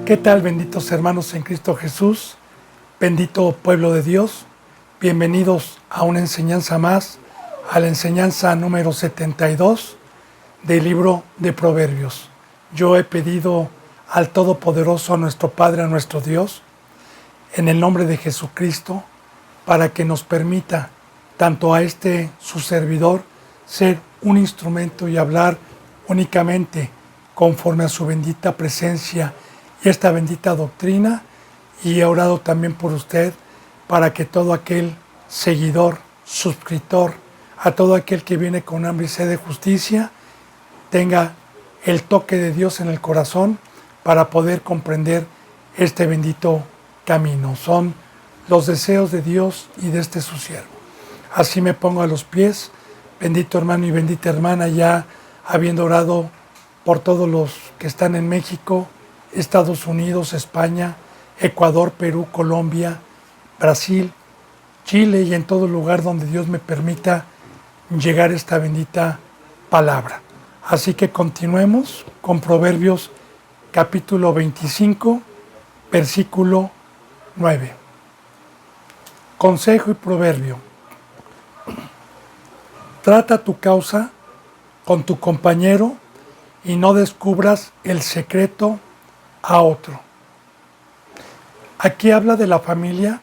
¿Qué tal, benditos hermanos en Cristo Jesús? Bendito pueblo de Dios. Bienvenidos a una enseñanza más, a la enseñanza número 72 del libro de Proverbios. Yo he pedido al Todopoderoso, a nuestro Padre, a nuestro Dios, en el nombre de Jesucristo, para que nos permita, tanto a su servidor, ser un instrumento y hablar únicamente conforme a su bendita presencia y esta bendita doctrina, y he orado también por usted para que todo aquel seguidor, suscriptor, a todo aquel que viene con hambre y sed de justicia, tenga el toque de Dios en el corazón para poder comprender este bendito camino. Son los deseos de Dios y de su siervo. Así me pongo a los pies, bendito hermano y bendita hermana, ya habiendo orado por todos los que están en México, Estados Unidos, España, Ecuador, Perú, Colombia, Brasil, Chile y en todo lugar donde Dios me permita llegar esta bendita palabra. Así que continuemos con Proverbios capítulo 25, versículo 9. Consejo y proverbio. Trata tu causa con tu compañero y no descubras el secreto a otro. Aquí habla de la familia,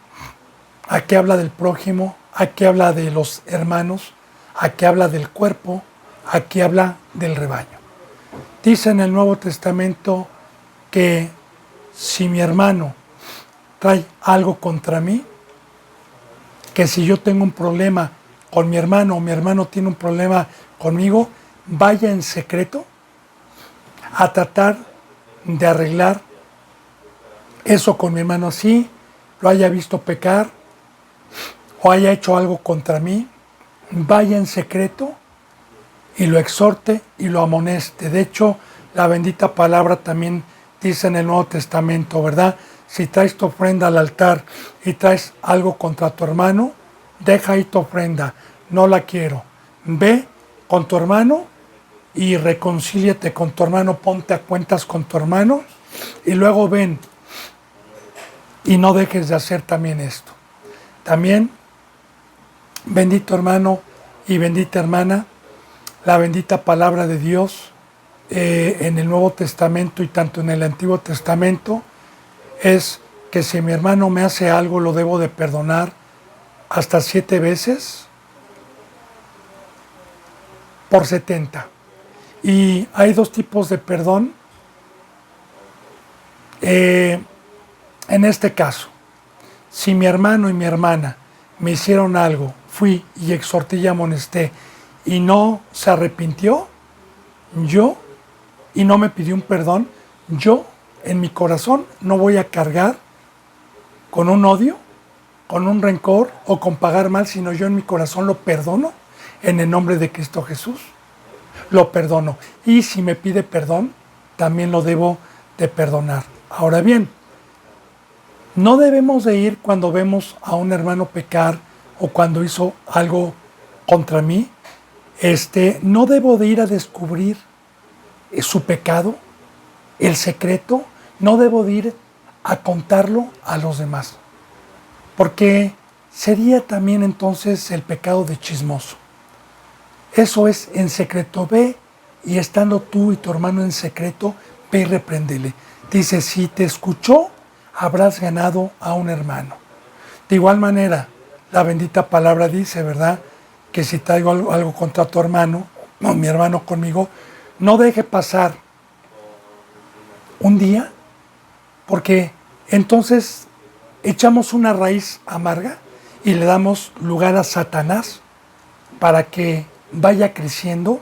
aquí habla del prójimo, aquí habla de los hermanos, aquí habla del cuerpo, aquí habla del rebaño. Dice en el Nuevo Testamento que si mi hermano trae algo contra mí, que si yo tengo un problema con mi hermano o mi hermano tiene un problema conmigo, vaya en secreto a tratar de arreglar eso con mi hermano, así lo haya visto pecar o haya hecho algo contra mí, vaya en secreto y lo exhorte y lo amoneste. De hecho, la bendita palabra también dice en el Nuevo Testamento, ¿verdad? Si traes tu ofrenda al altar y traes algo contra tu hermano, deja ahí tu ofrenda, no la quiero. Ve con tu hermano y reconcíliate con tu hermano, ponte a cuentas con tu hermano y luego ven y no dejes de hacer también esto. También, bendito hermano y bendita hermana, la bendita palabra de Dios en el Nuevo Testamento y tanto en el Antiguo Testamento es que si mi hermano me hace algo lo debo de perdonar hasta 7 veces por 70. Y hay 2 tipos de perdón. En este caso, si mi hermano y mi hermana me hicieron algo, fui y exhorté y amonesté y no se arrepintió, y no me pidió un perdón, yo en mi corazón no voy a cargar con un odio, con un rencor o con pagar mal, sino yo en mi corazón lo perdono en el nombre de Cristo Jesús. Lo perdono. Y si me pide perdón, también lo debo de perdonar. Ahora bien, no debemos de ir cuando vemos a un hermano pecar o cuando hizo algo contra mí. No debo de ir a descubrir su pecado, el secreto. No debo de ir a contarlo a los demás. Porque sería también entonces el pecado de chismoso. Eso es en secreto. Ve y estando tú y tu hermano en secreto, ve y repréndele. Dice, si te escuchó, habrás ganado a un hermano. De igual manera, la bendita palabra dice, ¿verdad? Que si traigo algo contra tu hermano, o mi hermano conmigo, no deje pasar un día, porque entonces echamos una raíz amarga y le damos lugar a Satanás para que vaya creciendo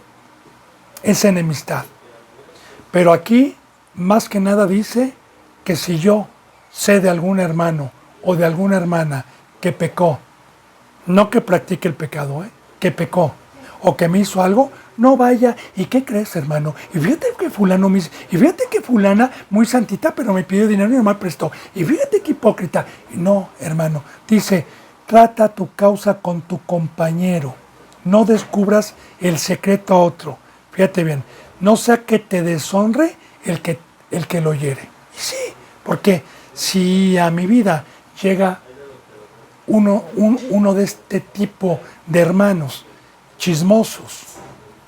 esa enemistad. Pero aquí, más que nada dice que si yo sé de algún hermano o de alguna hermana que pecó, no que practique el pecado, que pecó o que me hizo algo, no vaya. ¿Y qué crees, hermano? Y fíjate que fulano me hizo, y fíjate que fulana muy santita, pero me pidió dinero y no me prestó. Y fíjate que hipócrita. No, hermano, dice, trata tu causa con tu compañero. No descubras el secreto a otro. Fíjate bien, no sea que te deshonre el que lo hiere. Y sí, Porque si a mi vida llega uno de este tipo de hermanos chismosos,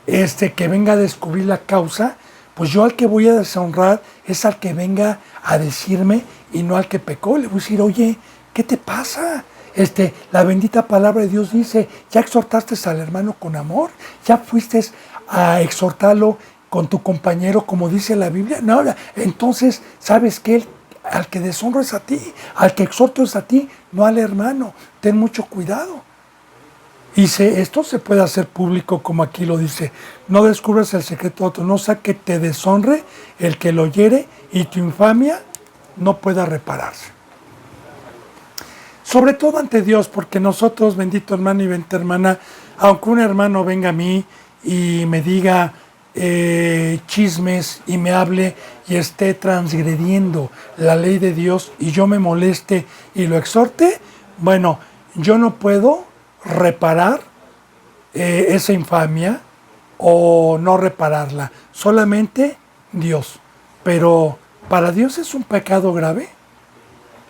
que venga a descubrir la causa, pues yo al que voy a deshonrar es al que venga a decirme y no al que pecó. Le voy a decir, oye, ¿qué te pasa? La bendita palabra de Dios dice, ya exhortaste al hermano con amor, ya fuiste a exhortarlo con tu compañero como dice la Biblia. No, entonces, ¿sabes qué? Al que deshonro es a ti, al que exhorto es a ti, no al hermano. Ten mucho cuidado. Y esto se puede hacer público como aquí lo dice. No descubras el secreto de otro, no sea que te deshonre el que lo oyere y tu infamia no pueda repararse. Sobre todo ante Dios, porque nosotros, bendito hermano y bendita hermana, aunque un hermano venga a mí y me diga chismes y me hable y esté transgrediendo la ley de Dios y yo me moleste y lo exhorte, bueno, yo no puedo reparar esa infamia o no repararla, solamente Dios. Pero para Dios es un pecado grave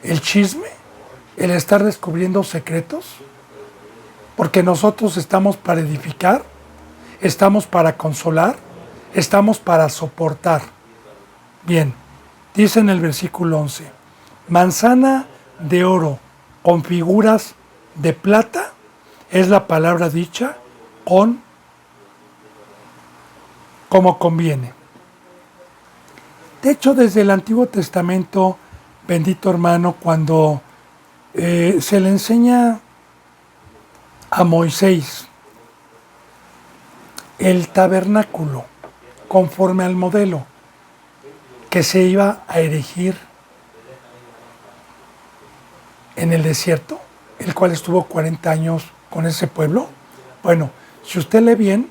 el chisme, el estar descubriendo secretos, porque nosotros estamos para edificar, estamos para consolar, estamos para soportar. Bien, dice en el versículo 11, manzana de oro con figuras de plata es la palabra dicha como conviene. De hecho, desde el Antiguo Testamento, bendito hermano, cuando se le enseña a Moisés el tabernáculo conforme al modelo que se iba a erigir en el desierto, el cual estuvo 40 años con ese pueblo. Bueno, si usted lee bien,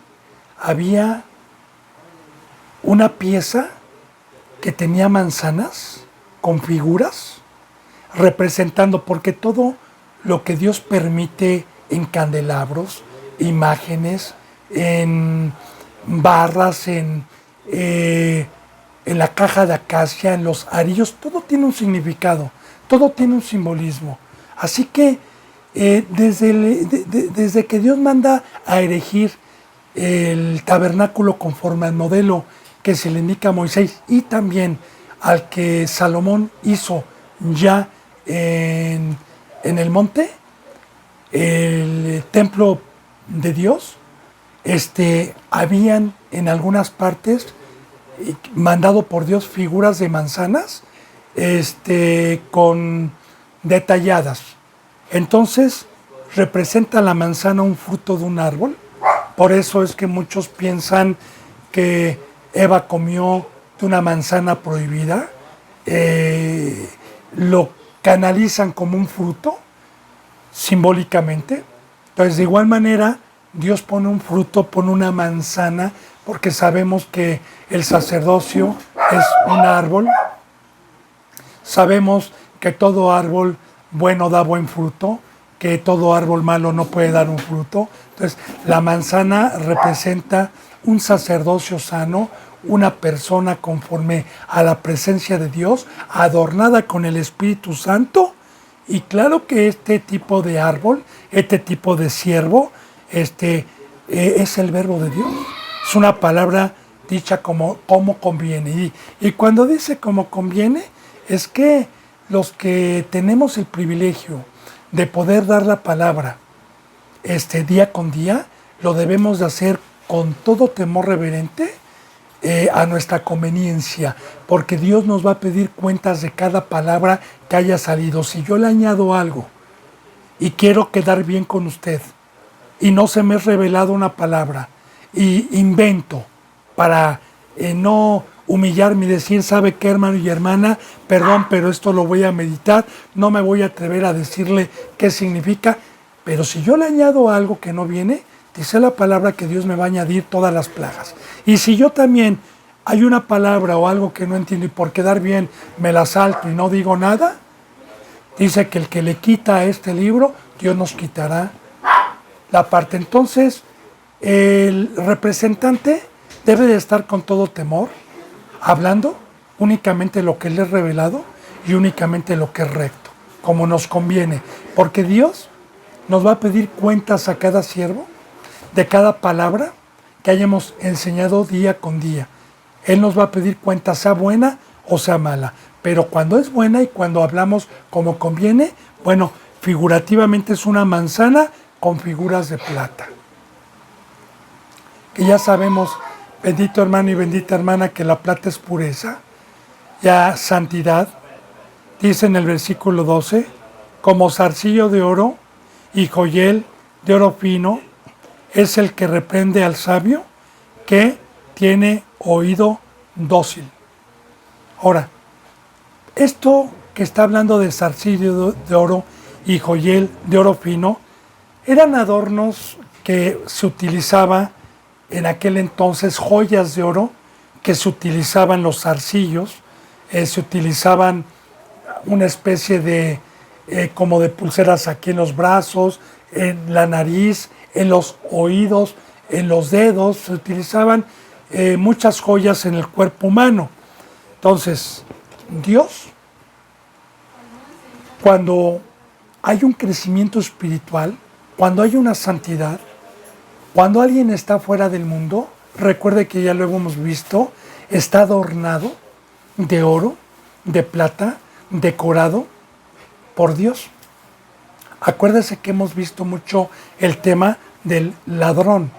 había una pieza que tenía manzanas con figuras representando, porque todo lo que Dios permite en candelabros, imágenes, en barras, en la caja de acacia, en los arillos, todo tiene un significado, todo tiene un simbolismo. Así que desde que Dios manda a erigir el tabernáculo conforme al modelo que se le indica a Moisés y también al que Salomón hizo ya en el monte, el templo de Dios, habían en algunas partes mandado por Dios figuras de manzanas con detalladas. Entonces representa la manzana un fruto de un árbol. Por eso es que muchos piensan que Eva comió de una manzana prohibida. Lo canalizan como un fruto simbólicamente. Entonces, de igual manera, Dios pone un fruto, pone una manzana, porque sabemos que el sacerdocio es un árbol. Sabemos que todo árbol bueno da buen fruto, que todo árbol malo no puede dar un fruto. Entonces, la manzana representa un sacerdocio sano, una persona conforme a la presencia de Dios, adornada con el Espíritu Santo. Y claro que este tipo de árbol, este tipo de siervo, es el verbo de Dios. Es una palabra dicha como conviene. Y cuando dice como conviene, es que los que tenemos el privilegio de poder dar la palabra día con día, lo debemos de hacer con todo temor reverente a nuestra conveniencia, porque Dios nos va a pedir cuentas de cada palabra que haya salido. Si yo le añado algo y quiero quedar bien con usted y no se me es revelado una palabra y invento para no humillarme y decir, ¿sabe qué, hermano y hermana? Perdón, pero esto lo voy a meditar, no me voy a atrever a decirle qué significa, pero si yo le añado algo que no viene, dice la palabra que Dios me va a añadir todas las plagas. Y si yo también hay una palabra o algo que no entiendo y por quedar bien me la salto y no digo nada, dice que el que le quita a este libro, Dios nos quitará la parte. Entonces, el representante debe de estar con todo temor, hablando únicamente lo que le es revelado y únicamente lo que es recto, como nos conviene. Porque Dios nos va a pedir cuentas a cada siervo de cada palabra que hayamos enseñado día con día. Él nos va a pedir cuentas, sea buena o sea mala. Pero cuando es buena y cuando hablamos como conviene, bueno, figurativamente es una manzana con figuras de plata. Que ya sabemos, bendito hermano y bendita hermana, que la plata es pureza, ya santidad. Dice en el versículo 12, como zarcillo de oro y joyel de oro fino, es el que reprende al sabio que tiene oído dócil. Ahora, esto que está hablando de zarcillo de oro y joyel de oro fino, eran adornos que se utilizaba en aquel entonces, joyas de oro que se utilizaban los zarcillos, se utilizaban una especie de como de pulseras aquí en los brazos, en la nariz, en los oídos, en los dedos, se utilizaban muchas joyas en el cuerpo humano. Entonces, Dios, cuando hay un crecimiento espiritual, cuando hay una santidad, cuando alguien está fuera del mundo, recuerde que ya lo hemos visto, está adornado de oro, de plata, decorado por Dios. Acuérdese que hemos visto mucho el tema del ladrón,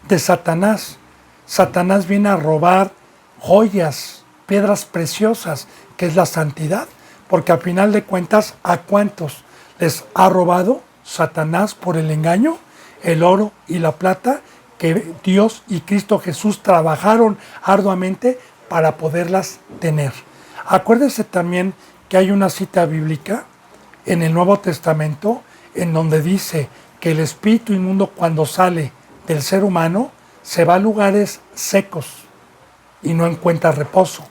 de Satanás. Satanás viene a robar joyas, piedras preciosas, que es la santidad, porque al final de cuentas, ¿a cuántos les ha robado Satanás por el engaño? El oro y la plata que Dios y Cristo Jesús trabajaron arduamente para poderlas tener. Acuérdese también que hay una cita bíblica en el Nuevo Testamento en donde dice que el espíritu inmundo cuando sale del ser humano se va a lugares secos y no encuentra reposo.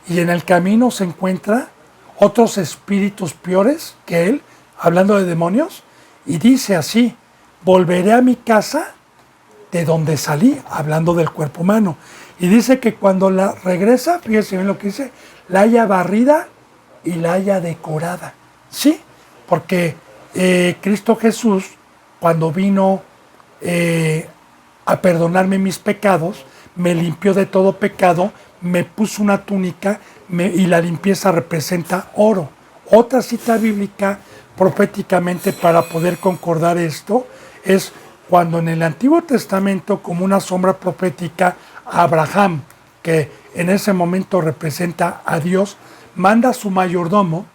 Y en el camino se encuentra otros espíritus peores que él, hablando de demonios, y dice así: volveré a mi casa de donde salí, hablando del cuerpo humano. Y dice que cuando la regresa, fíjese bien lo que dice, la haya barrida y la haya decorada. Sí, porque Cristo Jesús, cuando vino a perdonarme mis pecados, me limpió de todo pecado, me puso una túnica y la limpieza representa oro. Otra cita bíblica proféticamente para poder concordar esto es cuando en el Antiguo Testamento, como una sombra profética, Abraham, que en ese momento representa a Dios, manda a su mayordomo,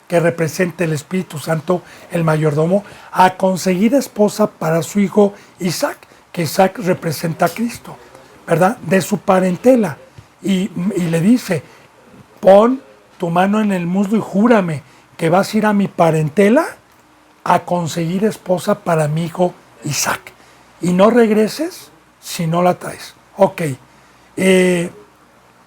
que representa el Espíritu Santo, el mayordomo, a conseguir esposa para su hijo Isaac, que Isaac representa a Cristo, ¿verdad? De su parentela. Y le dice: pon tu mano en el muslo y júrame que vas a ir a mi parentela a conseguir esposa para mi hijo Isaac. Y no regreses si no la traes. Ok.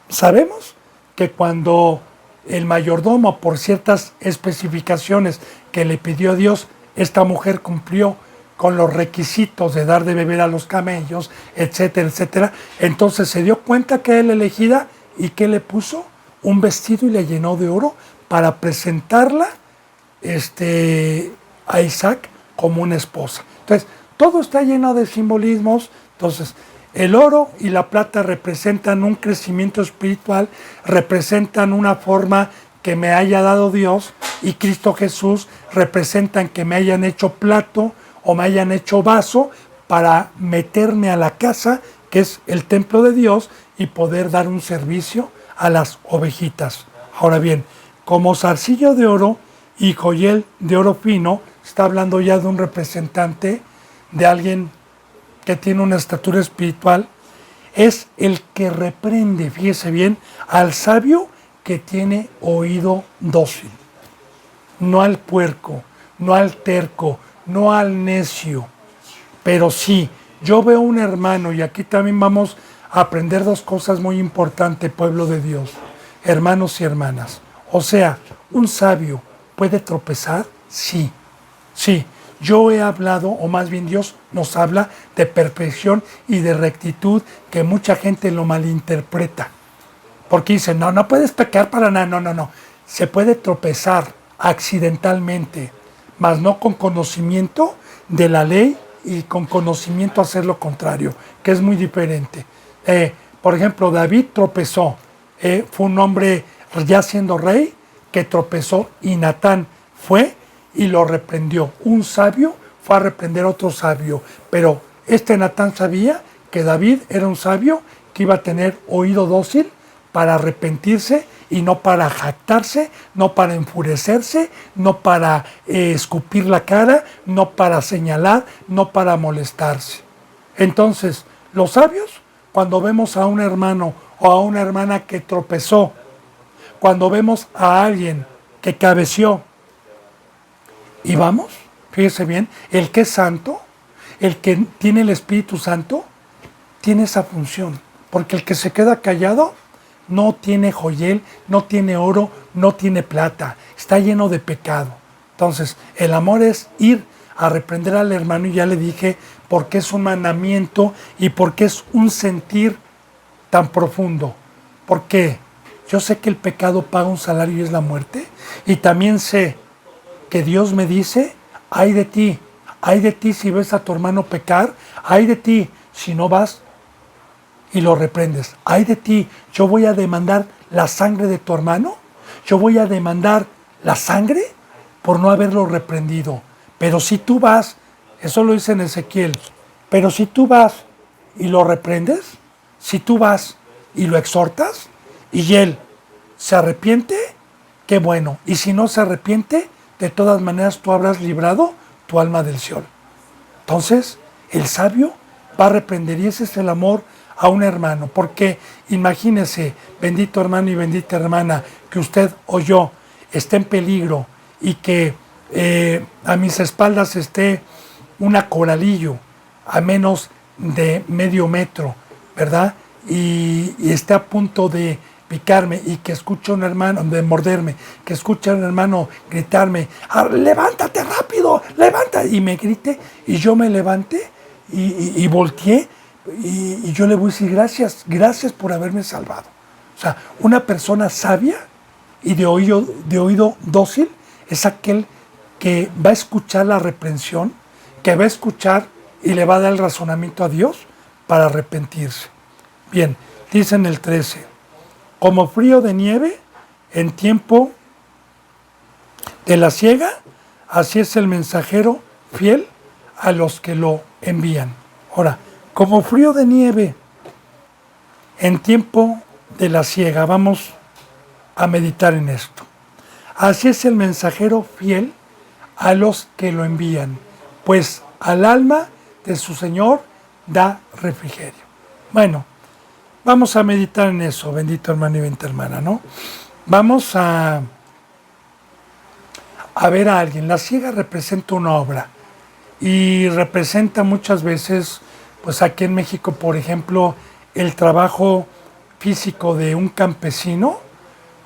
Sabemos que cuando el mayordomo, por ciertas especificaciones que le pidió a Dios, esta mujer cumplió con los requisitos de dar de beber a los camellos, etcétera, etcétera, entonces se dio cuenta que era la elegida y que le puso un vestido y le llenó de oro para presentarla a Isaac como una esposa. Entonces, todo está lleno de simbolismos. Entonces, el oro y la plata representan un crecimiento espiritual, representan una forma que me haya dado Dios, y Cristo Jesús representan que me hayan hecho plato o me hayan hecho vaso para meterme a la casa, que es el templo de Dios, y poder dar un servicio a las ovejitas. Ahora bien, como zarcillo de oro y joyel de oro fino, está hablando ya de un representante, de alguien que tiene una estatura espiritual, es el que reprende, fíjese bien, al sabio que tiene oído dócil. No al puerco, no al terco, no al necio. Pero sí, yo veo un hermano, y aquí también vamos a aprender dos cosas muy importantes, pueblo de Dios, hermanos y hermanas. O sea, ¿un sabio puede tropezar? Sí, sí. Yo he hablado, o más bien Dios nos habla de perfección y de rectitud, que mucha gente lo malinterpreta. Porque dice: no puedes pecar para nada, no. se puede tropezar accidentalmente, mas no con conocimiento de la ley y con conocimiento hacer lo contrario, que es muy diferente. Por ejemplo, David tropezó, fue un hombre ya siendo rey que tropezó y Natán fue y lo reprendió. Un sabio fue a reprender a otro sabio, pero este Natán sabía que David era un sabio que iba a tener oído dócil para arrepentirse y no para jactarse, no para enfurecerse, no para escupir la cara, no para señalar, no para molestarse. Entonces, los sabios, cuando vemos a un hermano o a una hermana que tropezó, cuando vemos a alguien que cabeció, y vamos, fíjese bien, el que es santo, el que tiene el Espíritu Santo, tiene esa función. Porque el que se queda callado no tiene joyel, no tiene oro, no tiene plata, está lleno de pecado. Entonces, el amor es ir a reprender al hermano, y ya le dije, porque es un mandamiento y porque es un sentir tan profundo. Porque yo sé que el pecado paga un salario y es la muerte, y también sé que Dios me dice, ay de ti si ves a tu hermano pecar, ay de ti si no vas y lo reprendes. Ay de ti, yo voy a demandar la sangre de tu hermano, yo voy a demandar la sangre por no haberlo reprendido. Pero si tú vas, eso lo dice en Ezequiel, pero si tú vas y lo reprendes, si tú vas y lo exhortas y él se arrepiente, qué bueno. Y si no se arrepiente, de todas maneras tú habrás librado tu alma del Seol. Entonces, el sabio va a reprender, y ese es el amor a un hermano. Porque imagínese, bendito hermano y bendita hermana, que usted o yo esté en peligro y que a mis espaldas esté una coralillo a menos de medio metro, ¿verdad? Y esté a punto de picarme y que escuche a un hermano, de morderme, que escuche a un hermano gritarme, levántate rápido, levántate, y me grite, y yo me levante y volteé, y yo le voy a decir gracias por haberme salvado. O sea, una persona sabia y de oído dócil es aquel que va a escuchar la reprensión, que va a escuchar y le va a dar el razonamiento a Dios para arrepentirse. Bien, dice en el 13, como frío de nieve en tiempo de la siega, así es el mensajero fiel a los que lo envían. Ahora, como frío de nieve en tiempo de la siega, vamos a meditar en esto. Así es el mensajero fiel a los que lo envían, pues al alma de su Señor da refrigerio. Bueno, vamos a meditar en eso, bendito hermano y bendita hermana, ¿no? Vamos a ver a alguien. La siega representa una obra y representa muchas veces, pues aquí en México, por ejemplo, el trabajo físico de un campesino.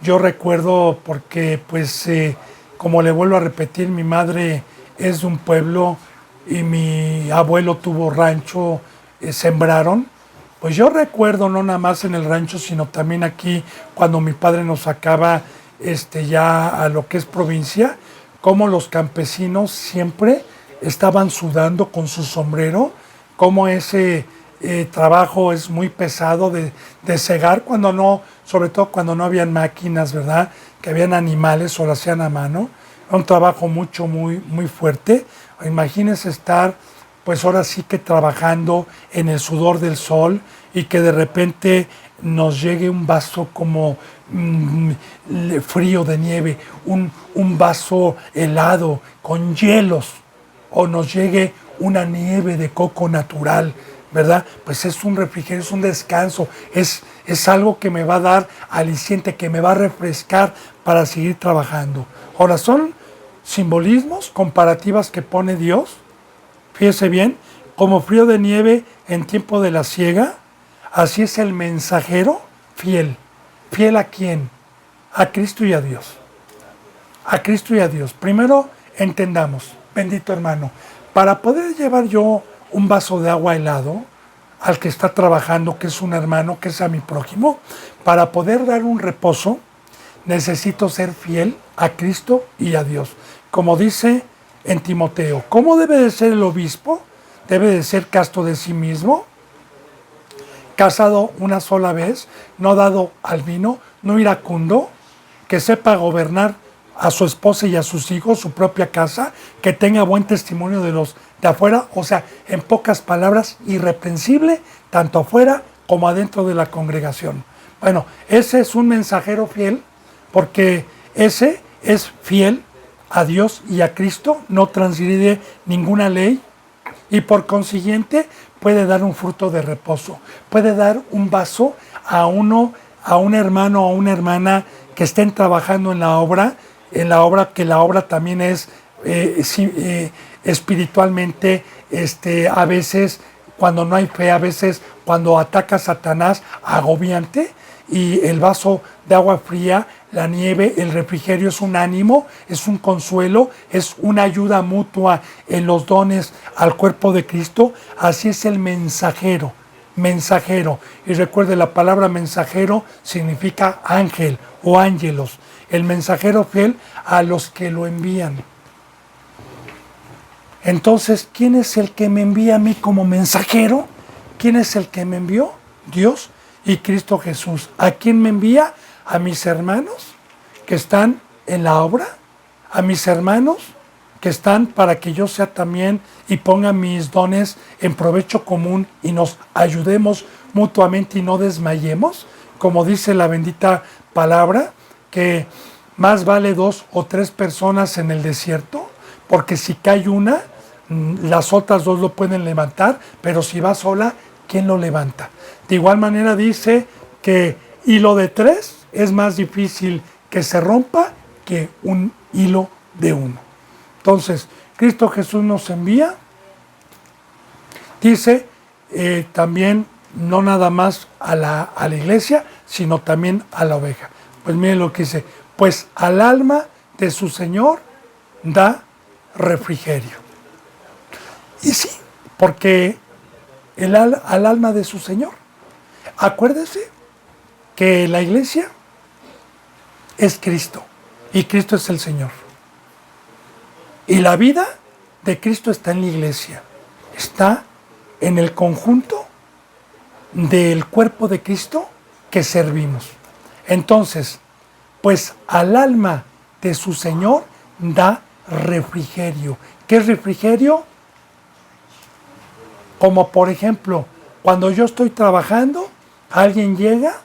Yo recuerdo porque, pues, como le vuelvo a repetir, mi madre es de un pueblo y mi abuelo tuvo rancho, sembraron. Pues yo recuerdo no nada más en el rancho, sino también aquí cuando mi padre nos sacaba ya a lo que es provincia, como los campesinos siempre estaban sudando con su sombrero, como ese trabajo es muy pesado de segar, cuando no, sobre todo cuando no habían máquinas, ¿verdad? Que habían animales o lo hacían a mano. Era un trabajo muy fuerte. Imagínense estar, pues ahora sí que trabajando en el sudor del sol y que de repente nos llegue un vaso como frío de nieve, un vaso helado con hielos, o nos llegue una nieve de coco natural, ¿verdad? Pues es un refrigerio, es un descanso, es algo que me va a dar aliciente, que me va a refrescar para seguir trabajando. Ahora, son simbolismos, comparativas que pone Dios. Fíjese bien, como frío de nieve en tiempo de la siega, así es el mensajero fiel. ¿Fiel a quién? A Cristo y a Dios. A Cristo y a Dios. Primero entendamos, bendito hermano, para poder llevar yo un vaso de agua helado al que está trabajando, que es un hermano, que es a mi prójimo, para poder dar un reposo, necesito ser fiel a Cristo y a Dios. Como dice en Timoteo, ¿cómo debe de ser el obispo? Debe de ser casto de sí mismo, casado una sola vez, no dado al vino, no iracundo, que sepa gobernar a su esposa y a sus hijos, su propia casa, que tenga buen testimonio de los de afuera, o sea, en pocas palabras, irreprensible, tanto afuera como adentro de la congregación. Bueno, ese es un mensajero fiel, porque ese es fiel a Dios y a Cristo, no transgride ninguna ley y por consiguiente puede dar un fruto de reposo, puede dar un vaso a a un hermano o a una hermana que estén trabajando en la obra que la obra también es espiritualmente, a veces cuando no hay fe, a veces cuando ataca a Satanás, agobiante, y el vaso de agua fría, la nieve, el refrigerio es un ánimo, es un consuelo, es una ayuda mutua en los dones al cuerpo de Cristo. Así es el mensajero, mensajero. Y recuerde, la palabra mensajero significa ángel o ángelos. El mensajero fiel a los que lo envían. Entonces, ¿quién es el que me envía a mí como mensajero? ¿Quién es el que me envió? Dios y Cristo Jesús. ¿A quién me envía? A mis hermanos que están en la obra, a mis hermanos que están para que yo sea también y ponga mis dones en provecho común y nos ayudemos mutuamente y no desmayemos, como dice la bendita palabra, que más vale 2 o 3 personas en el desierto, porque si cae una, las otras 2 lo pueden levantar, pero si va sola, ¿quién lo levanta? De igual manera dice que hilo de 3 es más difícil que se rompa que un hilo de uno. Entonces, Cristo Jesús nos envía, dice también no nada más a la iglesia, sino también a la oveja. Pues miren lo que dice, pues al alma de su Señor da refrigerio. Y sí, porque al alma de su Señor. Acuérdese que la iglesia es Cristo y Cristo es el Señor. Y la vida de Cristo está en la iglesia, está en el conjunto del cuerpo de Cristo que servimos. Entonces, pues al alma de su Señor da refrigerio. ¿Qué es refrigerio? Como por ejemplo, cuando yo estoy trabajando, alguien llega,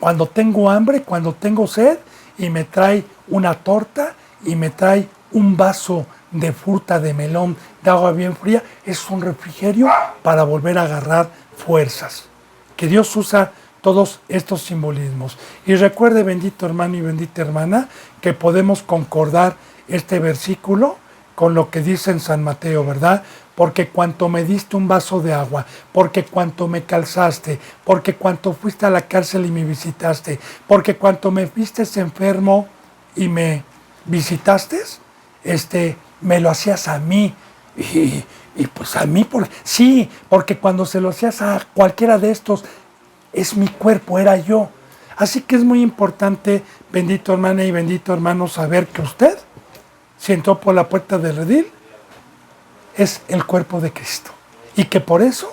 cuando tengo hambre, cuando tengo sed, y me trae una torta y me trae un vaso de fruta, de melón, de agua bien fría, es un refrigerio para volver a agarrar fuerzas. Que Dios usa todos estos simbolismos. Y recuerde, bendito hermano y bendita hermana, que podemos concordar este versículo con lo que dice en San Mateo, ¿verdad? Porque cuanto me diste un vaso de agua, porque cuanto me calzaste, porque cuanto fuiste a la cárcel y me visitaste, porque cuanto me viste enfermo y me visitaste, me lo hacías a mí. Y pues a mí, sí, porque cuando se lo hacías a cualquiera de estos, es mi cuerpo, era yo. Así que es muy importante, bendito hermana y bendito hermano, saber que usted, si entró por la puerta del redil, es el cuerpo de Cristo. Y que por eso,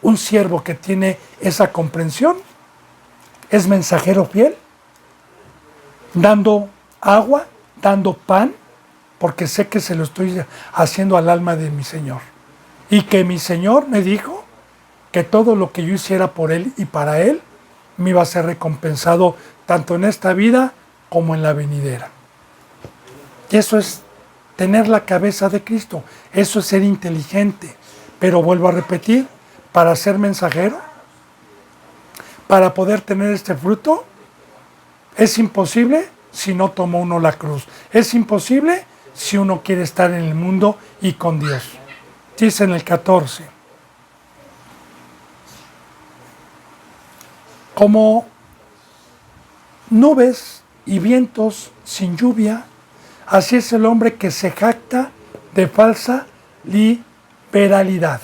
un siervo que tiene esa comprensión, es mensajero fiel, dando agua, dando pan, porque sé que se lo estoy haciendo al alma de mi Señor. Y que mi Señor me dijo que todo lo que yo hiciera por Él y para Él, me iba a ser recompensado tanto en esta vida como en la venidera. Y eso es tener la cabeza de Cristo, eso es ser inteligente. Pero vuelvo a repetir, para ser mensajero, para poder tener este fruto, es imposible si no toma uno la cruz. Es imposible si uno quiere estar en el mundo y con Dios. Dice en el 14, como nubes y vientos sin lluvia, así es el hombre que se jacta de falsa liberalidad.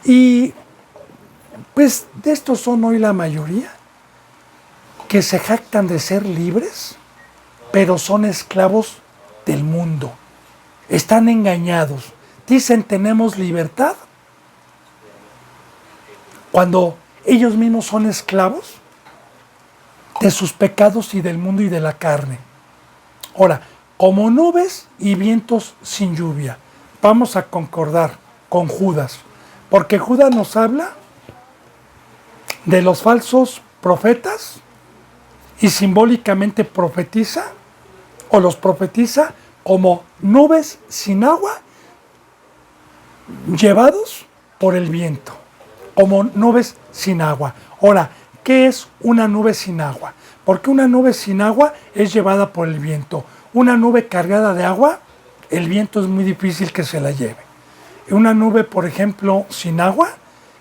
Y pues de estos son hoy la mayoría. que se jactan de ser libres, pero son esclavos del mundo. Están engañados. Dicen tenemos libertad, cuando ellos mismos son esclavos de sus pecados y del mundo y de la carne. Ahora, como nubes y vientos sin lluvia, vamos a concordar con Judas, porque Judas nos habla de los falsos profetas y simbólicamente profetiza o los profetiza como nubes sin agua llevados por el viento, como nubes sin agua. Ahora, ¿qué es una nube sin agua? Porque una nube sin agua es llevada por el viento. Una nube cargada de agua, el viento es muy difícil que se la lleve. Una nube, por ejemplo, sin agua,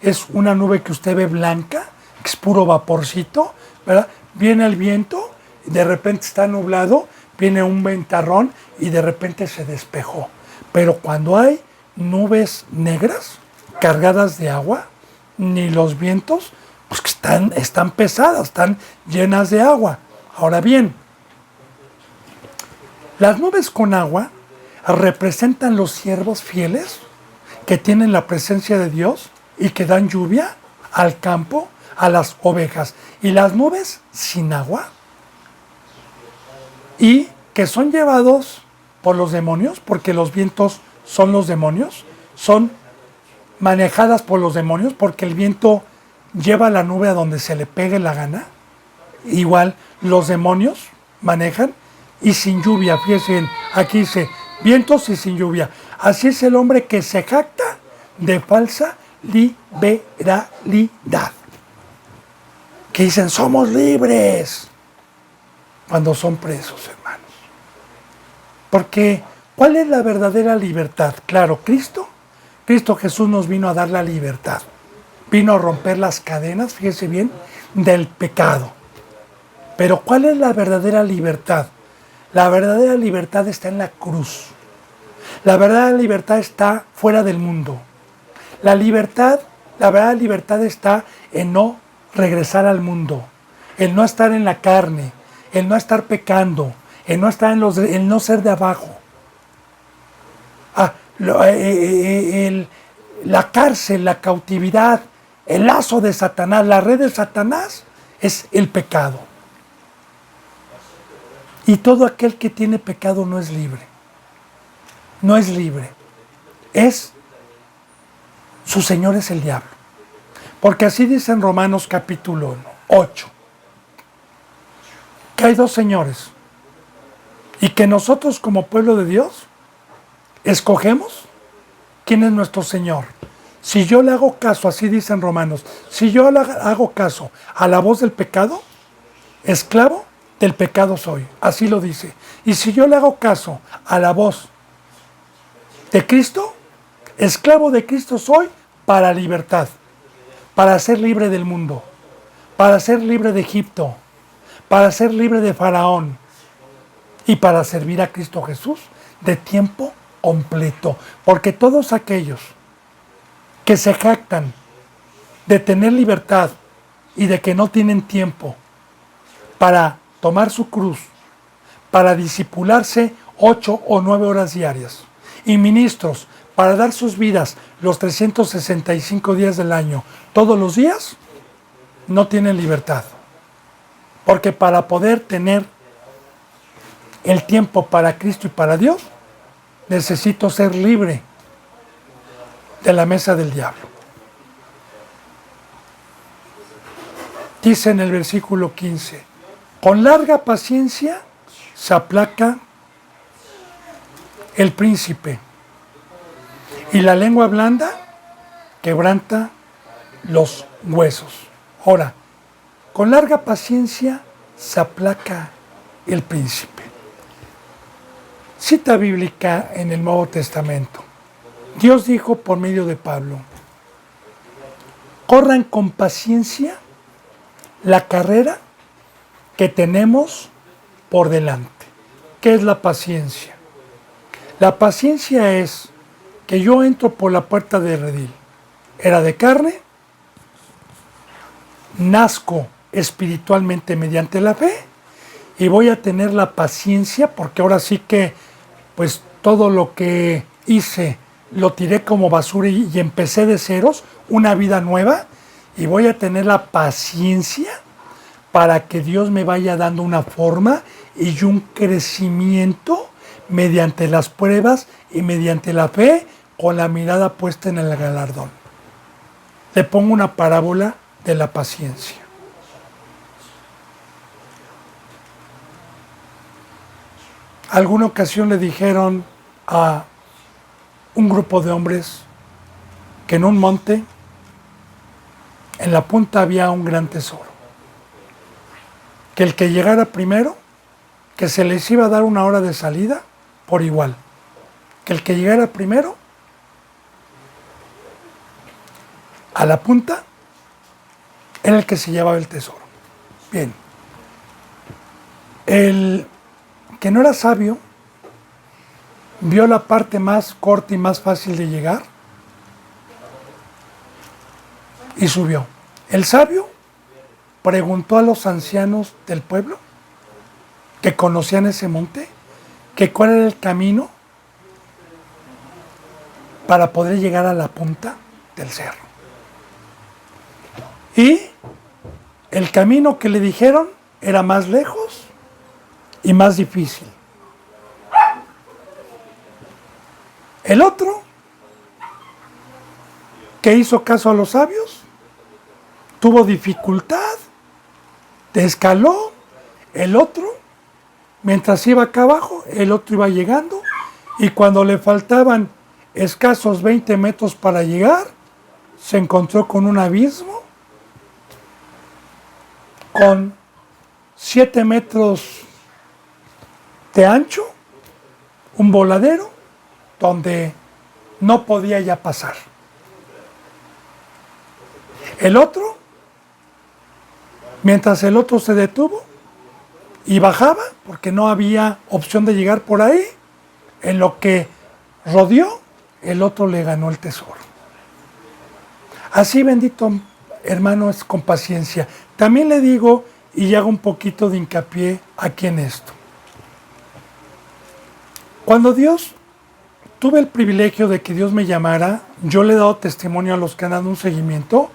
es una nube que usted ve blanca, que es puro vaporcito, ¿verdad? Viene el viento, de repente está nublado, viene un ventarrón y de repente se despejó. Pero cuando hay nubes negras cargadas de agua, ni los vientos, pues que están pesadas, están llenas de agua. Ahora bien, las nubes con agua representan los siervos fieles que tienen la presencia de Dios y que dan lluvia al campo, a las ovejas. Y las nubes sin agua y que son llevados por los demonios, porque los vientos son los demonios, son manejadas por los demonios, porque el viento lleva la nube a donde se le pegue la gana. Igual los demonios manejan, y sin lluvia. Fíjense, aquí dice vientos y sin lluvia. Así es el hombre que se jacta de falsa liberalidad, que dicen somos libres cuando son presos, hermanos. Porque ¿cuál es la verdadera libertad? Claro, Cristo Jesús nos vino a dar la libertad. Vino a romper las cadenas, fíjese bien, del pecado. Pero ¿cuál es la verdadera libertad? La verdadera libertad está en la cruz. La verdadera libertad está fuera del mundo. La verdadera libertad está en no regresar al mundo, en no estar en la carne, en no estar pecando, en no estar en no ser de abajo. La cárcel, la cautividad, el lazo de Satanás, la red de Satanás es el pecado. Y todo aquel que tiene pecado no es libre. No es libre. Su señor es el diablo. Porque así dice en Romanos capítulo 8, que hay dos señores. Y que nosotros como pueblo de Dios escogemos quién es nuestro Señor. Si yo le hago caso, así dice en Romanos, si yo le hago caso a la voz del pecado, esclavo del pecado soy. Así lo dice. Y si yo le hago caso a la voz de Cristo, esclavo de Cristo soy para libertad, para ser libre del mundo, para ser libre de Egipto, para ser libre de Faraón y para servir a Cristo Jesús de tiempo completo. Porque todos aquellos que se jactan de tener libertad y de que no tienen tiempo para tomar su cruz, para discipularse 8 o 9 horas diarias, y ministros para dar sus vidas los 365 días del año, todos los días, no tienen libertad. Porque para poder tener el tiempo para Cristo y para Dios, necesito ser libre de la mesa del diablo. Dice en el versículo 15, con larga paciencia se aplaca el príncipe, y la lengua blanda quebranta los huesos. Ahora, con larga paciencia se aplaca el príncipe. Cita bíblica en el Nuevo Testamento. Dios dijo por medio de Pablo, corran con paciencia la carrera que tenemos por delante. ¿Qué es la paciencia? La paciencia es que yo entro por la puerta de redil. Era de carne, nazco espiritualmente mediante la fe y voy a tener la paciencia porque ahora sí que pues todo lo que hice lo tiré como basura y empecé de ceros, una vida nueva y voy a tener la paciencia para que Dios me vaya dando una forma y un crecimiento mediante las pruebas y mediante la fe con la mirada puesta en el galardón. Le pongo una parábola de la paciencia. Alguna ocasión le dijeron a un grupo de hombres que en un monte, en la punta había un gran tesoro. Que el que llegara primero, que se les iba a dar una hora de salida por igual. Que el que llegara primero a la punta era el que se llevaba el tesoro. Bien. El que no era sabio vio la parte más corta y más fácil de llegar y subió. El sabio preguntó a los ancianos del pueblo que conocían ese monte que cuál era el camino para poder llegar a la punta del cerro. Y el camino que le dijeron era más lejos y más difícil. El otro, que hizo caso a los sabios, tuvo dificultad, escaló. El otro, mientras iba acá abajo, el otro iba llegando y cuando le faltaban escasos 20 metros para llegar, se encontró con un abismo con 7 metros de ancho, un voladero donde no podía ya pasar. El otro, mientras el otro se detuvo y bajaba, porque no había opción de llegar por ahí, en lo que rodeó, el otro le ganó el tesoro. Así, bendito hermano, es con paciencia. También le digo, y hago un poquito de hincapié aquí en esto. Cuando tuve el privilegio de que Dios me llamara, yo le he dado testimonio a los que han dado un seguimiento,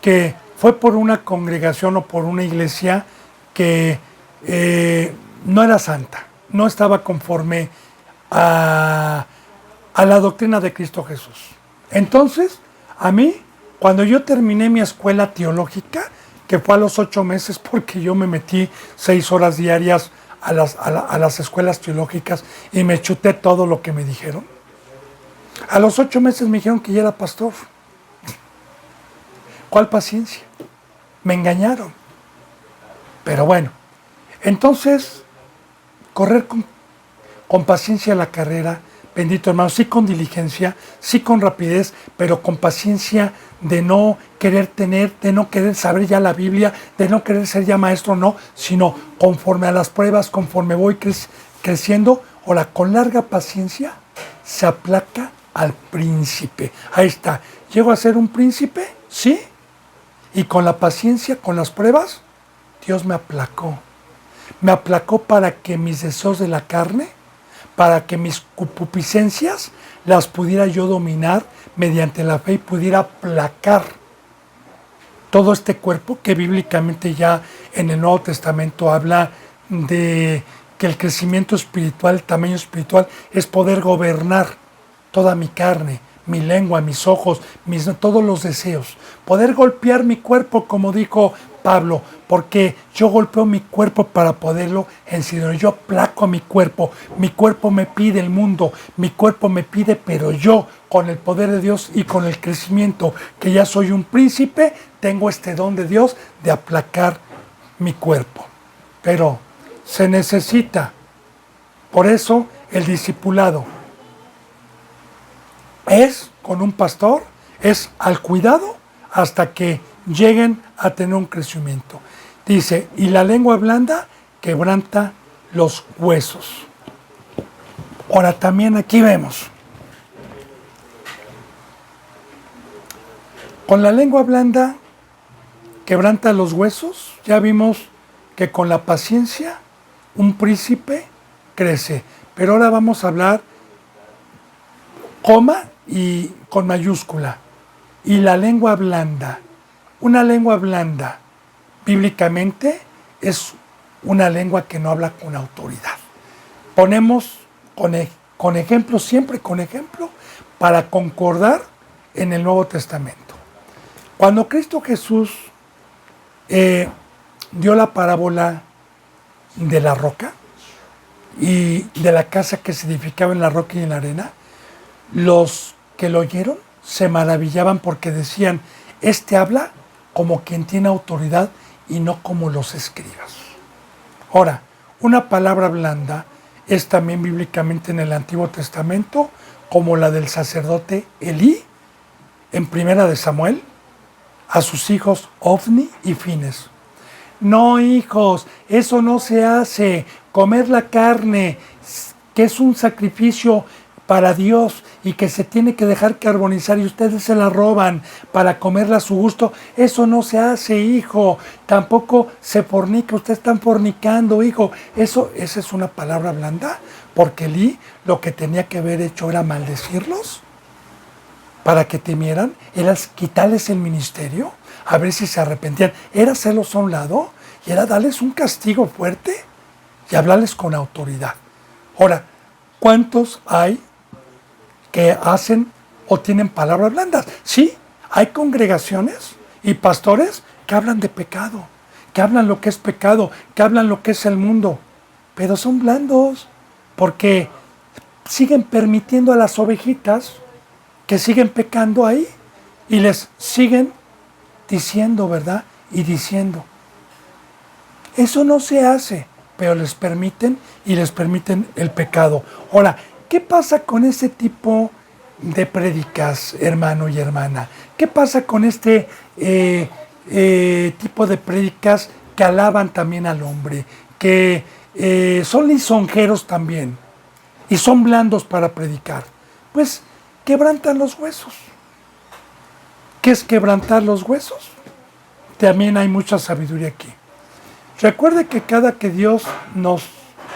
que fue por una congregación o por una iglesia que no era santa, no estaba conforme a la doctrina de Cristo Jesús. Entonces, a mí, cuando yo terminé mi escuela teológica, que fue a los 8 meses, porque yo me metí 6 horas diarias a las escuelas teológicas y me chuté todo lo que me dijeron. A los 8 meses me dijeron que ya era pastor. ¿Cuál paciencia? Me engañaron. Pero bueno, entonces, correr con paciencia la carrera, bendito hermano, sí con diligencia, sí con rapidez, pero con paciencia de no querer tener, de no querer saber ya la Biblia, de no querer ser ya maestro, no, sino conforme a las pruebas, conforme voy creciendo, ahora con larga paciencia se aplaca al príncipe. Ahí está, llego a ser un príncipe, sí, y con la paciencia, con las pruebas, Dios me aplacó. Me aplacó para que mis deseos de la carne, para que mis concupiscencias las pudiera yo dominar mediante la fe y pudiera aplacar todo este cuerpo que bíblicamente ya en el Nuevo Testamento habla de que el crecimiento espiritual, el tamaño espiritual es poder gobernar toda mi carne, mi lengua, mis ojos, todos los deseos, poder golpear mi cuerpo como dijo Pablo, porque yo golpeo mi cuerpo para poderlo enseñar. Yo aplaco a mi cuerpo me pide el mundo, mi cuerpo me pide, pero yo con el poder de Dios y con el crecimiento que ya soy un príncipe, tengo este don de Dios de aplacar mi cuerpo. Pero se necesita, por eso el discipulado es con un pastor, es al cuidado hasta que lleguen a tener un crecimiento. Dice, y la lengua blanda quebranta los huesos. Ahora también aquí vemos, con la lengua blanda quebranta los huesos. Ya vimos que con la paciencia un príncipe crece. Pero ahora vamos a hablar coma y con mayúscula. Y la lengua blanda. Una lengua blanda, bíblicamente, es una lengua que no habla con autoridad. Ponemos con ejemplo, siempre con ejemplo, para concordar en el Nuevo Testamento. Cuando Cristo Jesús dio la parábola de la roca y de la casa que se edificaba en la roca y en la arena, los que lo oyeron se maravillaban porque decían, este habla como quien tiene autoridad y no como los escribas. Ahora, una palabra blanda es también bíblicamente en el Antiguo Testamento, como la del sacerdote Elí, en Primera de Samuel, a sus hijos Ofni y Fines. No, hijos, eso no se hace. Comer la carne, que es un sacrificio para Dios y que se tiene que dejar carbonizar y ustedes se la roban para comerla a su gusto, eso no se hace, hijo. Tampoco se fornica, ustedes están fornicando, hijo. Esa es una palabra blanda, porque Elí lo que tenía que haber hecho era maldecirlos para que temieran, era quitarles el ministerio, a ver si se arrepentían, era hacerlos a un lado y era darles un castigo fuerte y hablarles con autoridad. Ahora, ¿cuántos hay que hacen o tienen palabras blandas? Sí, hay congregaciones y pastores que hablan de pecado, que hablan lo que es pecado, que hablan lo que es el mundo, pero son blandos porque siguen permitiendo a las ovejitas que siguen pecando ahí y les siguen diciendo, ¿verdad? Y diciendo. Eso no se hace, pero les permiten y les permiten el pecado. Ahora, ¿qué pasa con ese tipo de prédicas, hermano y hermana? ¿Qué pasa con este tipo de prédicas que alaban también al hombre, que son lisonjeros también y son blandos para predicar? Pues quebrantan los huesos. ¿Qué es quebrantar los huesos? También hay mucha sabiduría aquí. Recuerde que cada que Dios nos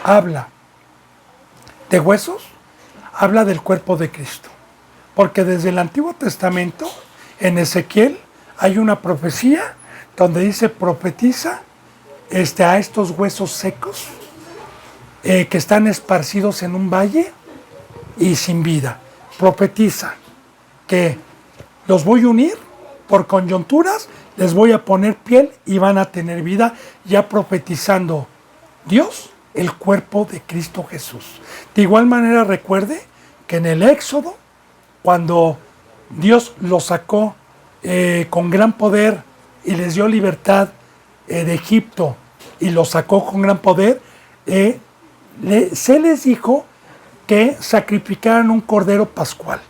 habla de huesos, habla del cuerpo de Cristo. Porque desde el Antiguo Testamento, en Ezequiel, hay una profecía donde dice, profetiza a estos huesos secos que están esparcidos en un valle y sin vida. Profetiza que los voy a unir por coyunturas, les voy a poner piel y van a tener vida, ya profetizando Dios el cuerpo de Cristo Jesús. De igual manera recuerde que en el Éxodo, cuando Dios los sacó con gran poder y les dio libertad de Egipto y los sacó con gran poder, se les dijo que sacrificaran un cordero pascual,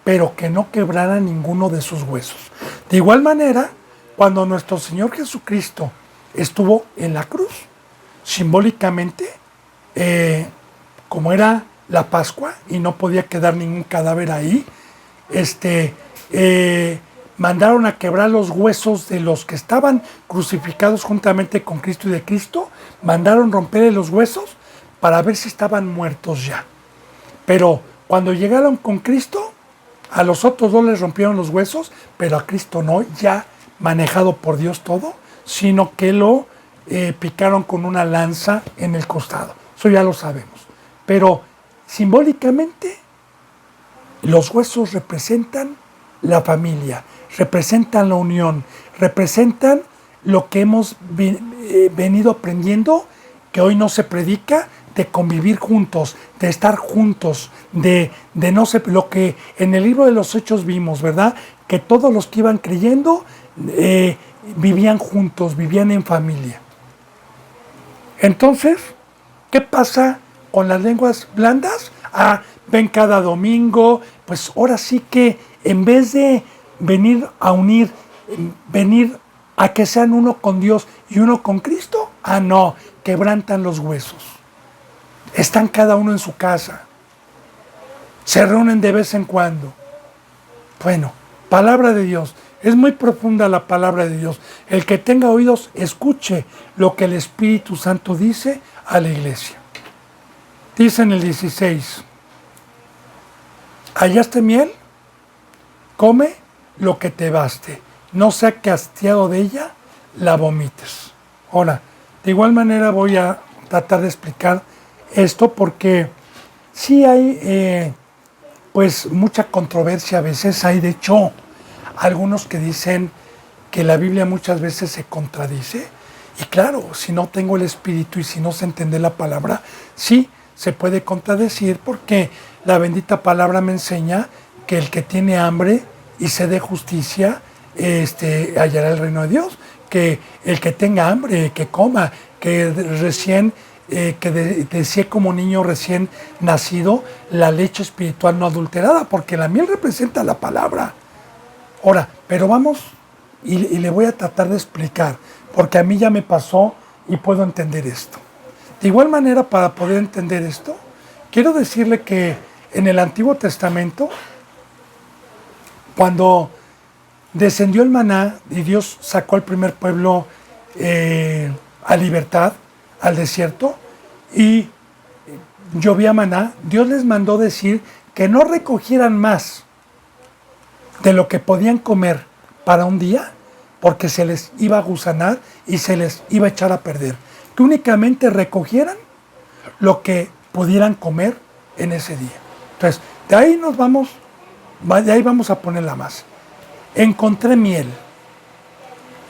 pero que no quebraran ninguno de sus huesos. De igual manera, cuando nuestro Señor Jesucristo estuvo en la cruz, simbólicamente, como era la Pascua y no podía quedar ningún cadáver ahí, mandaron a quebrar los huesos de los que estaban crucificados juntamente con Cristo y de Cristo, mandaron romperle los huesos para ver si estaban muertos ya. Pero cuando llegaron con Cristo, a los otros dos les rompieron los huesos, pero a Cristo no, ya manejado por Dios todo, sino que lo picaron con una lanza en el costado. Eso ya lo sabemos. Pero simbólicamente, los huesos representan la familia, representan la unión, representan lo que hemos venido aprendiendo, que hoy no se predica, de convivir juntos, de estar juntos, de no sé, lo que en el libro de los Hechos vimos, ¿verdad? Que todos los que iban creyendo vivían juntos, vivían en familia. Entonces, ¿qué pasa con las lenguas blandas? Ven cada domingo, pues ahora sí que en vez de venir a unir, venir a que sean uno con Dios y uno con Cristo, no, quebrantan los huesos. Están cada uno en su casa. Se reúnen de vez en cuando. Bueno, palabra de Dios. Es muy profunda la palabra de Dios. El que tenga oídos, escuche lo que el Espíritu Santo dice a la iglesia. Dice en el 16, ¿hallaste miel? Come lo que te baste. No sea que hastiado de ella, la vomites. Ahora, de igual manera voy a tratar de explicar esto porque sí hay pues mucha controversia a veces. Hay de hecho algunos que dicen que la Biblia muchas veces se contradice. Y claro, si no tengo el Espíritu y si no se entiende la palabra, sí se puede contradecir porque la bendita palabra me enseña que el que tiene hambre y sed de justicia, hallará el reino de Dios. Que el que tenga hambre, que coma, que recién, decía como niño recién nacido, la leche espiritual no adulterada, porque la miel representa la palabra. Ahora, pero vamos, y le voy a tratar de explicar, porque a mí ya me pasó y puedo entender esto. De igual manera, para poder entender esto, quiero decirle que en el Antiguo Testamento, cuando descendió el maná y Dios sacó al primer pueblo a libertad, al desierto, y llovía maná, Dios les mandó decir que no recogieran más de lo que podían comer para un día, porque se les iba a gusanar y se les iba a echar a perder. Que únicamente recogieran lo que pudieran comer en ese día. Entonces, de ahí vamos a poner la masa. Encontré miel.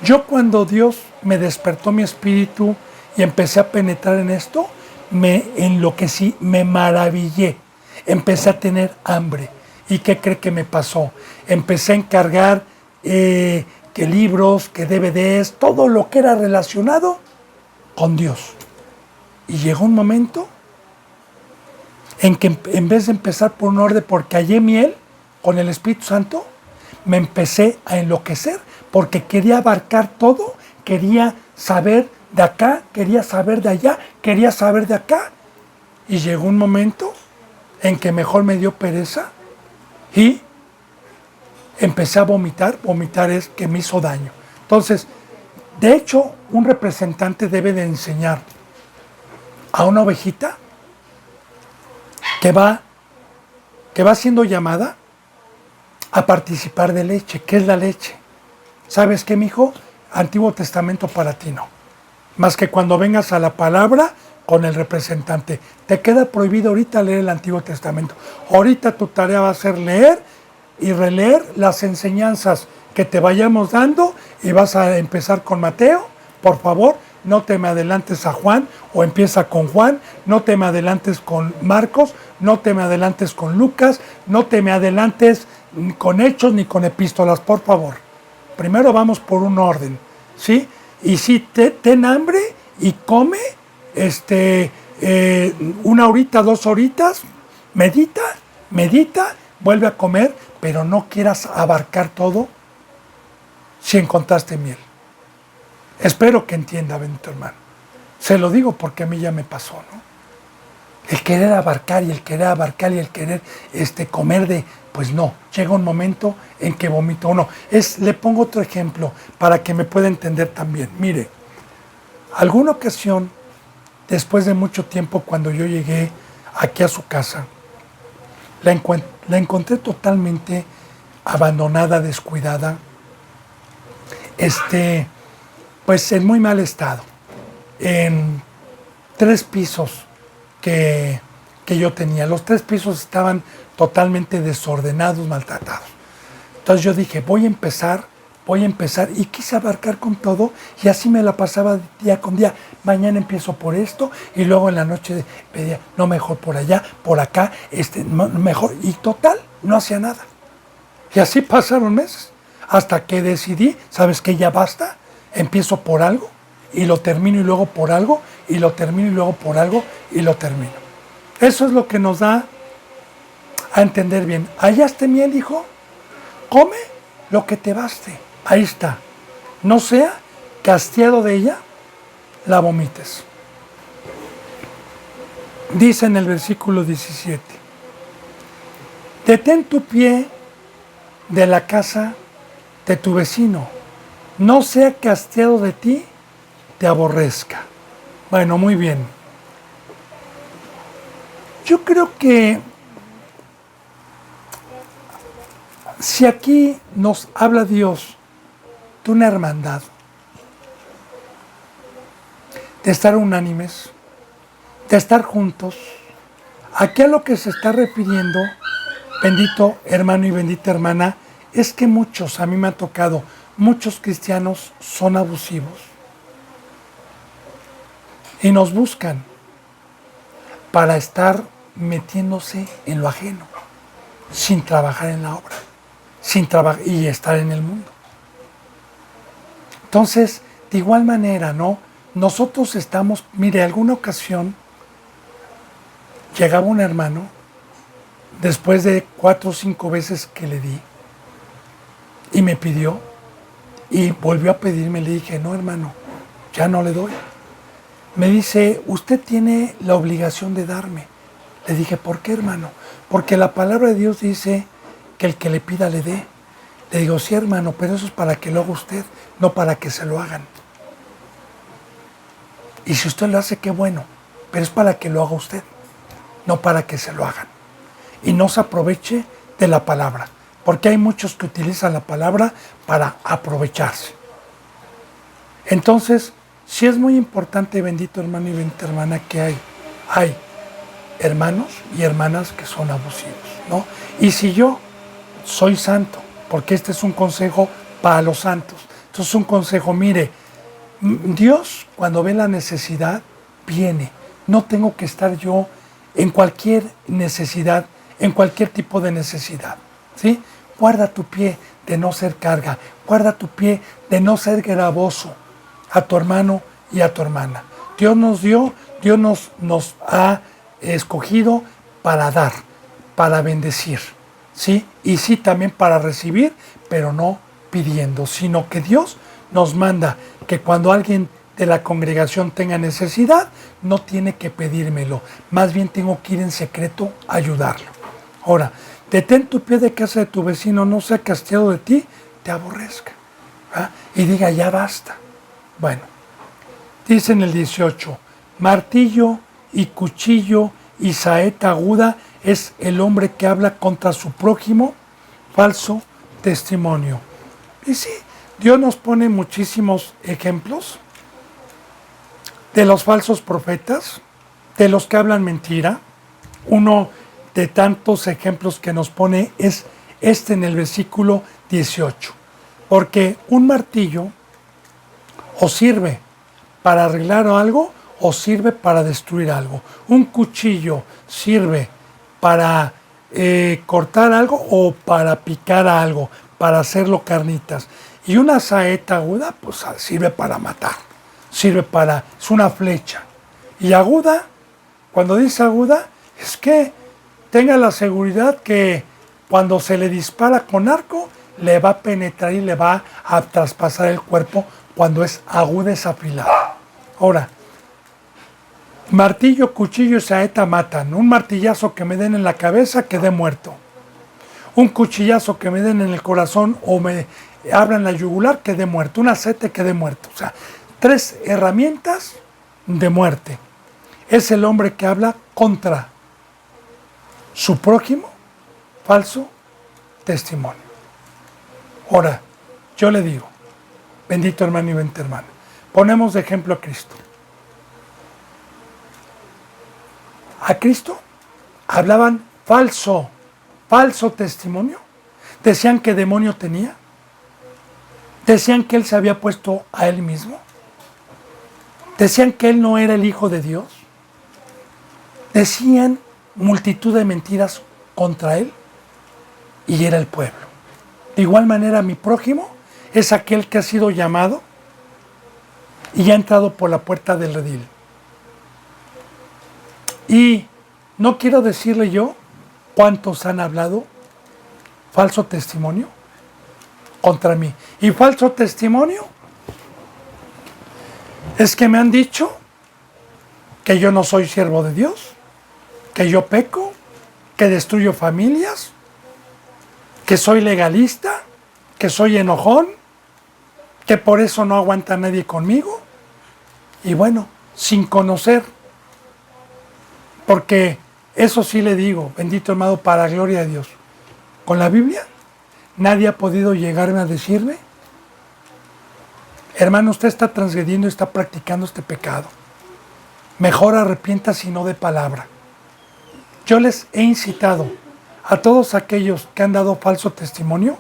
Yo cuando Dios me despertó mi espíritu y empecé a penetrar en esto, me enloquecí, me maravillé. Empecé a tener hambre. ¿Y qué cree que me pasó? Empecé a encargar que libros, que DVDs, todo lo que era relacionado con Dios. Y llegó un momento en que en vez de empezar por un orden, porque hallé miel con el Espíritu Santo, me empecé a enloquecer porque quería abarcar todo, quería saber de acá, quería saber de allá, quería saber de acá. Y llegó un momento en que mejor me dio pereza y empecé a vomitar. Vomitar es que me hizo daño. Entonces, de hecho, un representante debe de enseñar a una ovejita que va siendo llamada a participar de leche. ¿Qué es la leche? ¿Sabes qué, mijo? Antiguo Testamento para ti no. Más que cuando vengas a la palabra con el representante. Te queda prohibido ahorita leer el Antiguo Testamento. Ahorita tu tarea va a ser leer y releer las enseñanzas que te vayamos dando y vas a empezar con Mateo. Por favor, no te me adelantes a Juan o empieza con Juan, no te me adelantes con Marcos, no te me adelantes con Lucas, no te me adelantes con Hechos ni con Epístolas, por favor. Primero vamos por un orden, ¿sí? Y sí, ten hambre y come, una horita, 2 horitas, medita, vuelve a comer, pero no quieras abarcar todo si encontraste miel. Espero que entienda, bendito hermano. Se lo digo porque a mí ya me pasó, ¿no? El querer abarcar y el querer comer de, pues no, llega un momento en que vomito uno. Le pongo otro ejemplo para que me pueda entender también. Mire, alguna ocasión, después de mucho tiempo, cuando yo llegué aquí a su casa, la encontré totalmente abandonada, descuidada, pues en muy mal estado, en 3 pisos que yo tenía. Los 3 pisos estaban totalmente desordenados, maltratados. Entonces yo dije, voy a empezar, y quise abarcar con todo, y así me la pasaba día con día. Mañana empiezo por esto, y luego en la noche pedía, no, mejor por allá, por acá, mejor, y total, no hacía nada. Y así pasaron meses, hasta que decidí, ¿sabes qué? Ya basta, empiezo por algo, y lo termino, y luego por algo, y lo termino, y luego por algo, y lo termino. Eso es lo que nos da a entender bien. ¿Hallaste miel, hijo? Come lo que te baste. Ahí está. No sea que hastiado de ella, la vomites. Dice en el versículo 17, detén tu pie de la casa de tu vecino no sea que hastiado de ti te aborrezca. Bueno, muy bien. Yo creo que si aquí nos habla Dios de una hermandad, de estar unánimes, de estar juntos, aquí a lo que se está refiriendo, bendito hermano y bendita hermana, es que muchos, a mí me ha tocado, muchos cristianos son abusivos y nos buscan para estar metiéndose en lo ajeno, sin trabajar en la obra, sin trabajar y estar en el mundo. Entonces, de igual manera, ¿no? Nosotros estamos, mire, alguna ocasión llegaba un hermano, después de 4 o 5 veces que le di, y me pidió, y volvió a pedirme, le dije, no hermano, ya no le doy. Me dice, usted tiene la obligación de darme. Le dije, ¿por qué hermano? Porque la palabra de Dios dice que el que le pida le dé. Le digo, sí hermano, pero eso es para que lo haga usted, no para que se lo hagan. Y si usted lo hace, qué bueno, pero es para que lo haga usted, no para que se lo hagan. Y no se aproveche de la palabra, porque hay muchos que utilizan la palabra para aprovecharse. Entonces, sí es muy importante, bendito hermano y bendita hermana, que hay hermanos y hermanas que son abusivos, ¿no? Y si yo soy santo, porque este es un consejo para los santos, entonces es un consejo, mire, Dios cuando ve la necesidad, viene. No tengo que estar yo en cualquier necesidad, en cualquier tipo de necesidad, ¿sí? Guarda tu pie de no ser carga, guarda tu pie de no ser gravoso a tu hermano y a tu hermana. Dios nos dio, Dios nos ha escogido para dar, para bendecir, ¿sí? Y sí también para recibir, pero no pidiendo, sino que Dios nos manda que cuando alguien de la congregación tenga necesidad, no tiene que pedírmelo, más bien tengo que ir en secreto a ayudarlo. Ahora, detén tu pie de casa de tu vecino, no sea que hastiado de ti te aborrezca, ¿ah? Y diga, ya basta. Bueno, dice en el 18, martillo y cuchillo y saeta aguda es el hombre que habla contra su prójimo, falso testimonio. Y sí, Dios nos pone muchísimos ejemplos de los falsos profetas, de los que hablan mentira. Uno de tantos ejemplos que nos pone es este en el versículo 18. Porque un martillo o sirve para arreglar algo o sirve para destruir algo. Un cuchillo sirve para cortar algo o para picar algo, para hacerlo carnitas. Y una saeta aguda, pues sirve para matar, es una flecha. Y aguda, cuando dice aguda, es que tenga la seguridad que cuando se le dispara con arco, le va a penetrar y le va a traspasar el cuerpo cuando es aguda, es afilada. Ahora, martillo, cuchillo y saeta matan. Un martillazo que me den en la cabeza, quedé muerto. Un cuchillazo que me den en el corazón o me abran la yugular, quedé muerto. Una saeta, quedé muerto. O sea, 3 herramientas de muerte. Es el hombre que habla contra su prójimo, falso testimonio. Ahora, yo le digo, bendito hermano y bendita hermana, ponemos de ejemplo a Cristo. A Cristo hablaban falso testimonio. Decían que demonio tenía. Decían que él se había puesto a él mismo. Decían que él no era el Hijo de Dios. Decían multitud de mentiras contra él y era el pueblo. De igual manera, mi prójimo es aquel que ha sido llamado y ha entrado por la puerta del redil. Y no quiero decirle yo cuántos han hablado falso testimonio contra mí. Y falso testimonio es que me han dicho que yo no soy siervo de Dios, que yo peco, que destruyo familias, que soy legalista, que soy enojón, que por eso no aguanta nadie conmigo. Y bueno, sin conocer, porque eso sí le digo, bendito hermano, para gloria de Dios, con la Biblia nadie ha podido llegarme a decirme: hermano, usted está transgrediendo y está practicando este pecado. Mejor arrepiéntase y no de palabra. Yo les he incitado a todos aquellos que han dado falso testimonio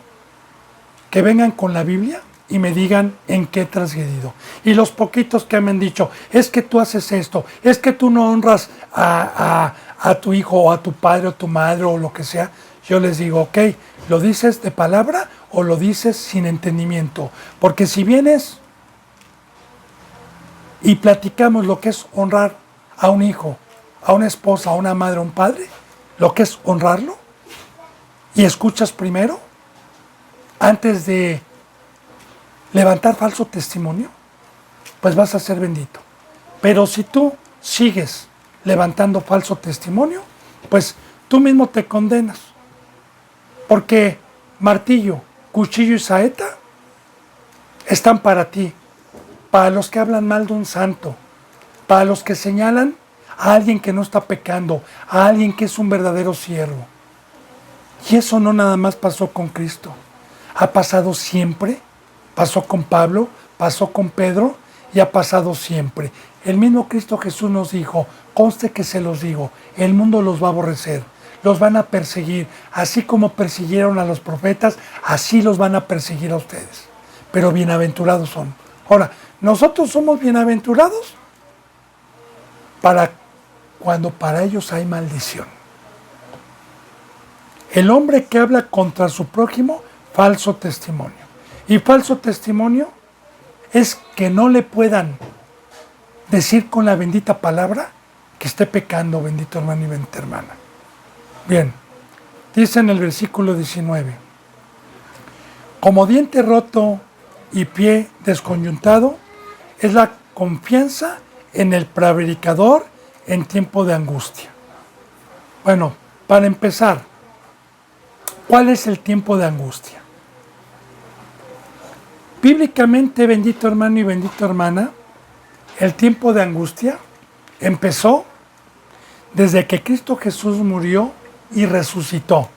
que vengan con la Biblia y me digan en qué he transgredido. Y los poquitos que me han dicho: es que tú haces esto, es que tú no honras a tu hijo o a tu padre o tu madre o lo que sea, yo les digo: ok, ¿lo dices de palabra o lo dices sin entendimiento? Porque si vienes y platicamos lo que es honrar a un hijo, a una esposa, a una madre, a un padre, lo que es honrarlo, y escuchas primero, antes de levantar falso testimonio, pues vas a ser bendito. Pero si tú sigues levantando falso testimonio, pues tú mismo te condenas. Porque martillo, cuchillo y saeta están para ti, para los que hablan mal de un santo, para los que señalan a alguien que no está pecando, a alguien que es un verdadero siervo. Y eso no nada más pasó con Cristo, ha pasado siempre. Pasó con Pablo, pasó con Pedro y ha pasado siempre. El mismo Cristo Jesús nos dijo: conste que se los digo, el mundo los va a aborrecer, los van a perseguir, así como persiguieron a los profetas, así los van a perseguir a ustedes. Pero bienaventurados son. Ahora, nosotros somos bienaventurados cuando para ellos hay maldición. El hombre que habla contra su prójimo, falso testimonio. Y falso testimonio es que no le puedan decir con la bendita palabra que esté pecando, bendito hermano y bendita hermana. Bien, dice en el versículo 19: como diente roto y pie desconyuntado es la confianza en el prevaricador en tiempo de angustia. Bueno, para empezar, ¿cuál es el tiempo de angustia? Bíblicamente, bendito hermano y bendita hermana, el tiempo de angustia empezó desde que Cristo Jesús murió y resucitó.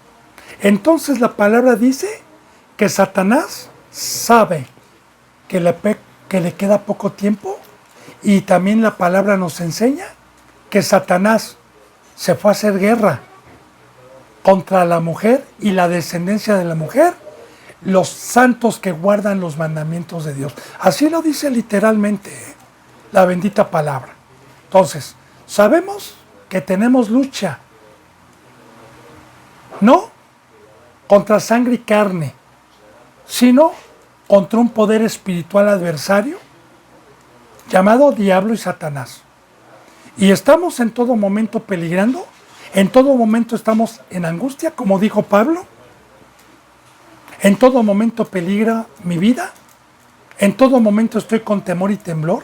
Entonces la palabra dice que Satanás sabe que le queda poco tiempo, y también la palabra nos enseña que Satanás se fue a hacer guerra contra la mujer y la descendencia de la mujer, los santos que guardan los mandamientos de Dios. Así lo dice literalmente la bendita palabra. Entonces, sabemos que tenemos lucha, no contra sangre y carne, sino contra un poder espiritual adversario llamado diablo y Satanás. Y estamos en todo momento peligrando, en todo momento estamos en angustia, como dijo Pablo. En todo momento peligra mi vida, en todo momento estoy con temor y temblor,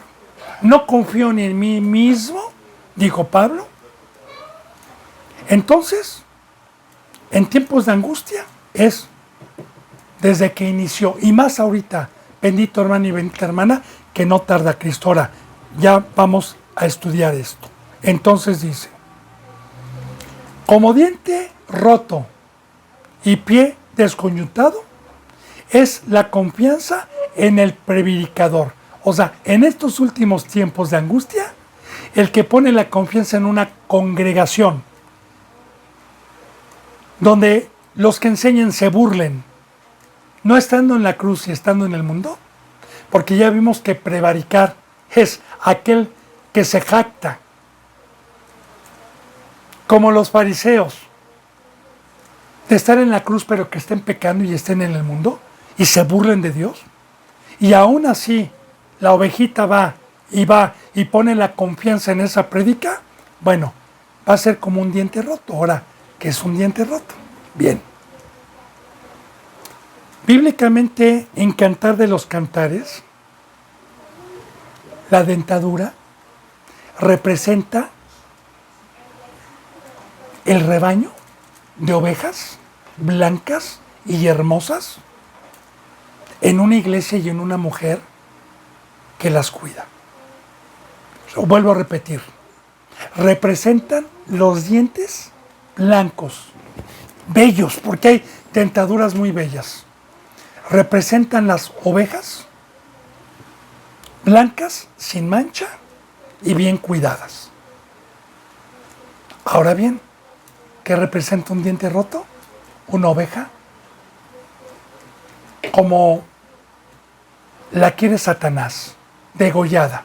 no confío ni en mí mismo, dijo Pablo. Entonces, en tiempos de angustia es desde que inició, y más ahorita, bendito hermano y bendita hermana, que no tarda Cristo. Ahora, ya vamos a estudiar esto. Entonces dice: como diente roto y pie desconyuntado es la confianza en el prevaricador. O sea, en estos últimos tiempos de angustia, el que pone la confianza en una congregación donde los que enseñan se burlen, no estando en la cruz y estando en el mundo, porque ya vimos que prevaricar es aquel que se jacta, como los fariseos, de estar en la cruz pero que estén pecando y estén en el mundo y se burlen de Dios. Y aún así la ovejita va y pone la confianza en esa prédica. Bueno, va a ser como un diente roto. Ahora, ¿qué es un diente roto? Bien, bíblicamente en Cantar de los Cantares, la dentadura representa el rebaño de ovejas blancas y hermosas en una iglesia y en una mujer que las cuida. Vuelvo a repetir, representan los dientes blancos, bellos, porque hay dentaduras muy bellas. Representan las ovejas blancas, sin mancha y bien cuidadas. Ahora bien, ¿qué representa un diente roto? Una oveja como la quiere Satanás, degollada.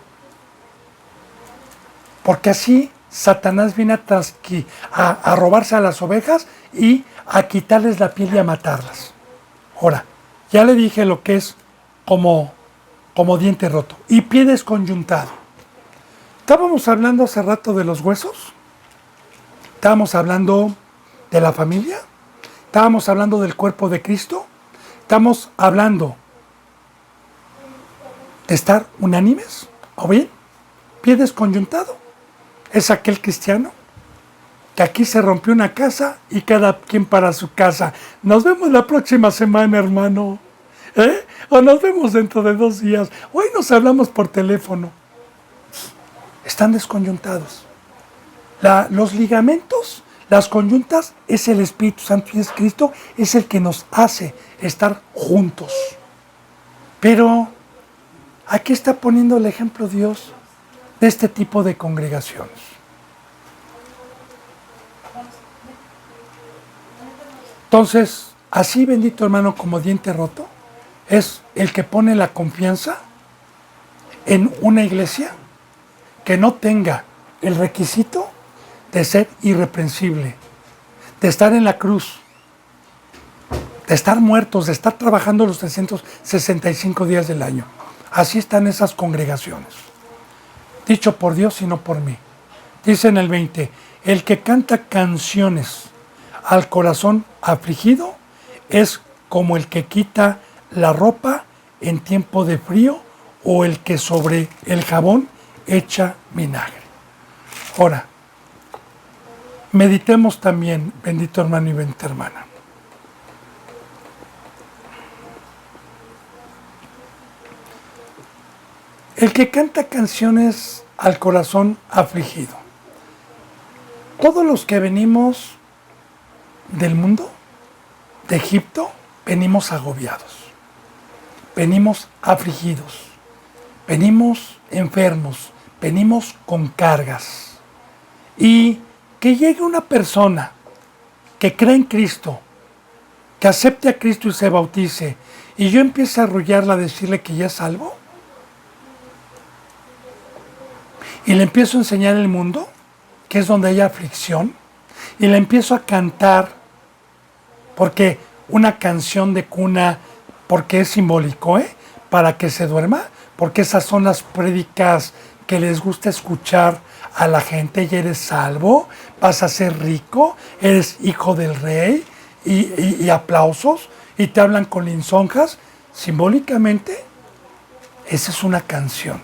Porque así Satanás viene a robarse a las ovejas y a quitarles la piel y a matarlas. Ahora, ya le dije lo que es como diente roto. Y pie desconyuntado. Estábamos hablando hace rato de los huesos. Estábamos hablando de la familia. Estábamos hablando del cuerpo de Cristo. Estamos hablando de estar unánimes. ¿O bien? Pie desconyuntado. Es aquel cristiano que aquí se rompió una casa y cada quien para su casa. Nos vemos la próxima semana, hermano. O nos vemos dentro de 2 días. Hoy nos hablamos por teléfono. Están desconyuntados. Los ligamentos, las conyuntas, es el Espíritu Santo y es Cristo, es el que nos hace estar juntos. Pero aquí está poniendo el ejemplo Dios de este tipo de congregaciones. Entonces, así bendito hermano como diente roto, es el que pone la confianza en una iglesia que no tenga el requisito de ser irreprensible, de estar en la cruz, de estar muertos, de estar trabajando los 365 días del año. Así están esas congregaciones. Dicho por Dios y no por mí. Dice en el 20, el que canta canciones al corazón afligido es como el que quita la ropa en tiempo de frío o el que sobre el jabón echa vinagre. Ahora, meditemos también, bendito hermano y bendita hermana. El que canta canciones al corazón afligido. Todos los que venimos del mundo, de Egipto, venimos agobiados, venimos afligidos, venimos enfermos, venimos con cargas. Y que llegue una persona que cree en Cristo, que acepte a Cristo y se bautice, y yo empiece a arrullarla, a decirle que ya es salvo, y le empiezo a enseñar el mundo, que es donde hay aflicción, y le empiezo a cantar, porque una canción de cuna, porque es simbólico, para que se duerma, porque esas son las prédicas que les gusta escuchar a la gente. Y eres salvo, vas a ser rico, eres hijo del rey, y aplausos, y te hablan con lisonjas. Simbólicamente, esa es una canción.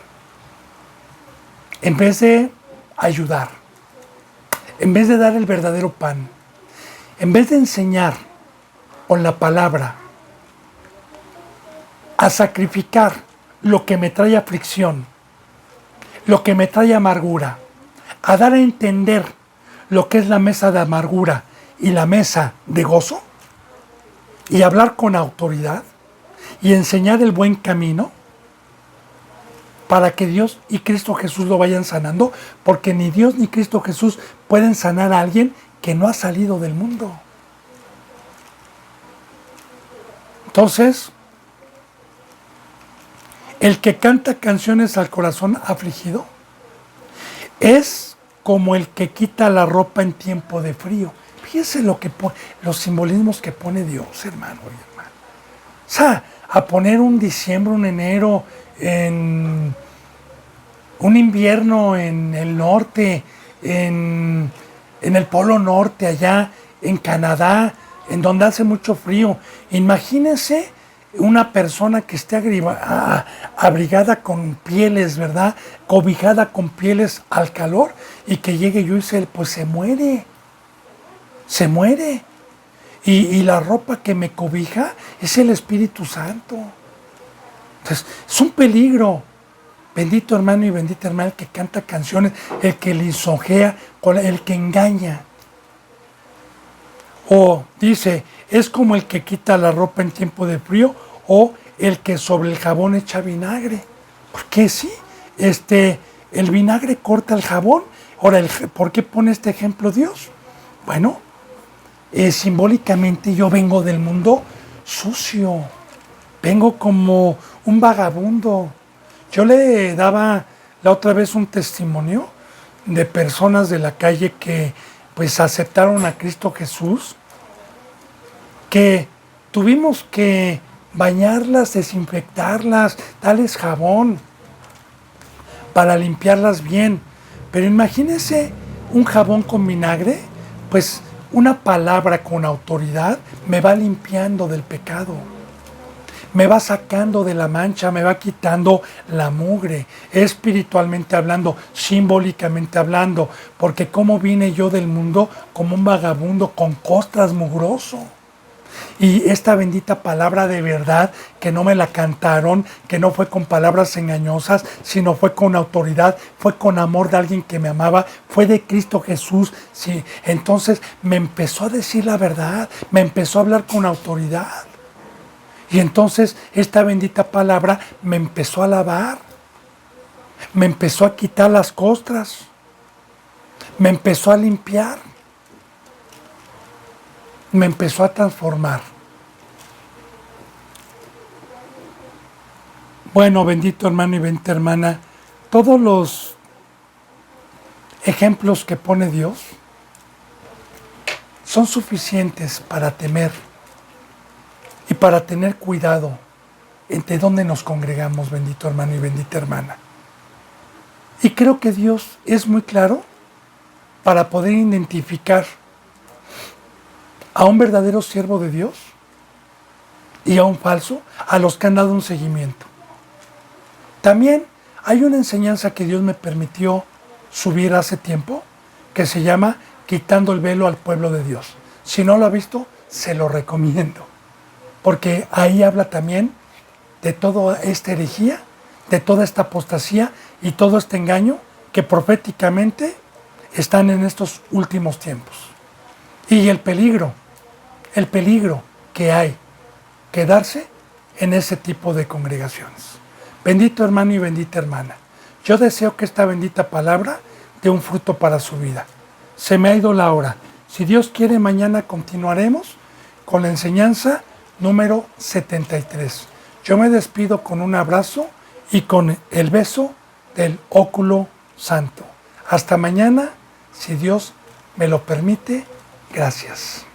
En vez de ayudar, en vez de dar el verdadero pan, en vez de enseñar con la palabra a sacrificar lo que me trae aflicción, lo que me trae amargura, a dar a entender lo que es la mesa de amargura y la mesa de gozo, y hablar con autoridad y enseñar el buen camino, para que Dios y Cristo Jesús lo vayan sanando, porque ni Dios ni Cristo Jesús pueden sanar a alguien que no ha salido del mundo. Entonces, el que canta canciones al corazón afligido es como el que quita la ropa en tiempo de frío. Fíjense los simbolismos que pone Dios, hermano y hermana. O sea, a poner un diciembre, un enero, en un invierno en el norte, en el Polo Norte, allá en Canadá, en donde hace mucho frío. Imagínense una persona que esté abrigada con pieles, ¿verdad? Cobijada con pieles al calor, y que llegue yo y pues se muere. Se muere. Y la ropa que me cobija es el Espíritu Santo. Entonces, es un peligro. Bendito hermano y bendita hermana, el que canta canciones, el que lisonjea, el que engaña. O dice, es como el que quita la ropa en tiempo de frío o el que sobre el jabón echa vinagre. Porque sí, el vinagre corta el jabón. Ahora, ¿por qué pone este ejemplo Dios? Bueno, simbólicamente yo vengo del mundo sucio, vengo como un vagabundo. Yo le daba la otra vez un testimonio de personas de la calle que pues aceptaron a Cristo Jesús, que tuvimos que bañarlas, desinfectarlas, darles jabón para limpiarlas bien. Pero imagínense un jabón con vinagre, pues una palabra con autoridad me va limpiando del pecado, me va sacando de la mancha, me va quitando la mugre, espiritualmente hablando, simbólicamente hablando, porque como vine yo del mundo como un vagabundo con costras mugroso. Y esta bendita palabra de verdad, que no me la cantaron, que no fue con palabras engañosas, sino fue con autoridad, fue con amor de alguien que me amaba, fue de Cristo Jesús. Sí. Entonces me empezó a decir la verdad, me empezó a hablar con autoridad. Y entonces esta bendita palabra me empezó a lavar, me empezó a quitar las costras, me empezó a limpiar, me empezó a transformar. Bueno, bendito hermano y bendita hermana, todos los ejemplos que pone Dios son suficientes para temer y para tener cuidado entre dónde nos congregamos, bendito hermano y bendita hermana. Y creo que Dios es muy claro para poder identificar a un verdadero siervo de Dios y a un falso, a los que han dado un seguimiento. También hay una enseñanza que Dios me permitió subir hace tiempo, que se llama Quitando el velo al pueblo de Dios. Si no lo ha visto, se lo recomiendo, porque ahí habla también de toda esta herejía, de toda esta apostasía y todo este engaño que proféticamente están en estos últimos tiempos. Y el peligro que hay quedarse en ese tipo de congregaciones. Bendito hermano y bendita hermana, yo deseo que esta bendita palabra dé un fruto para su vida. Se me ha ido la hora. Si Dios quiere, mañana continuaremos con la enseñanza número 73. Yo me despido con un abrazo y con el beso del óculo santo. Hasta mañana, si Dios me lo permite. Gracias.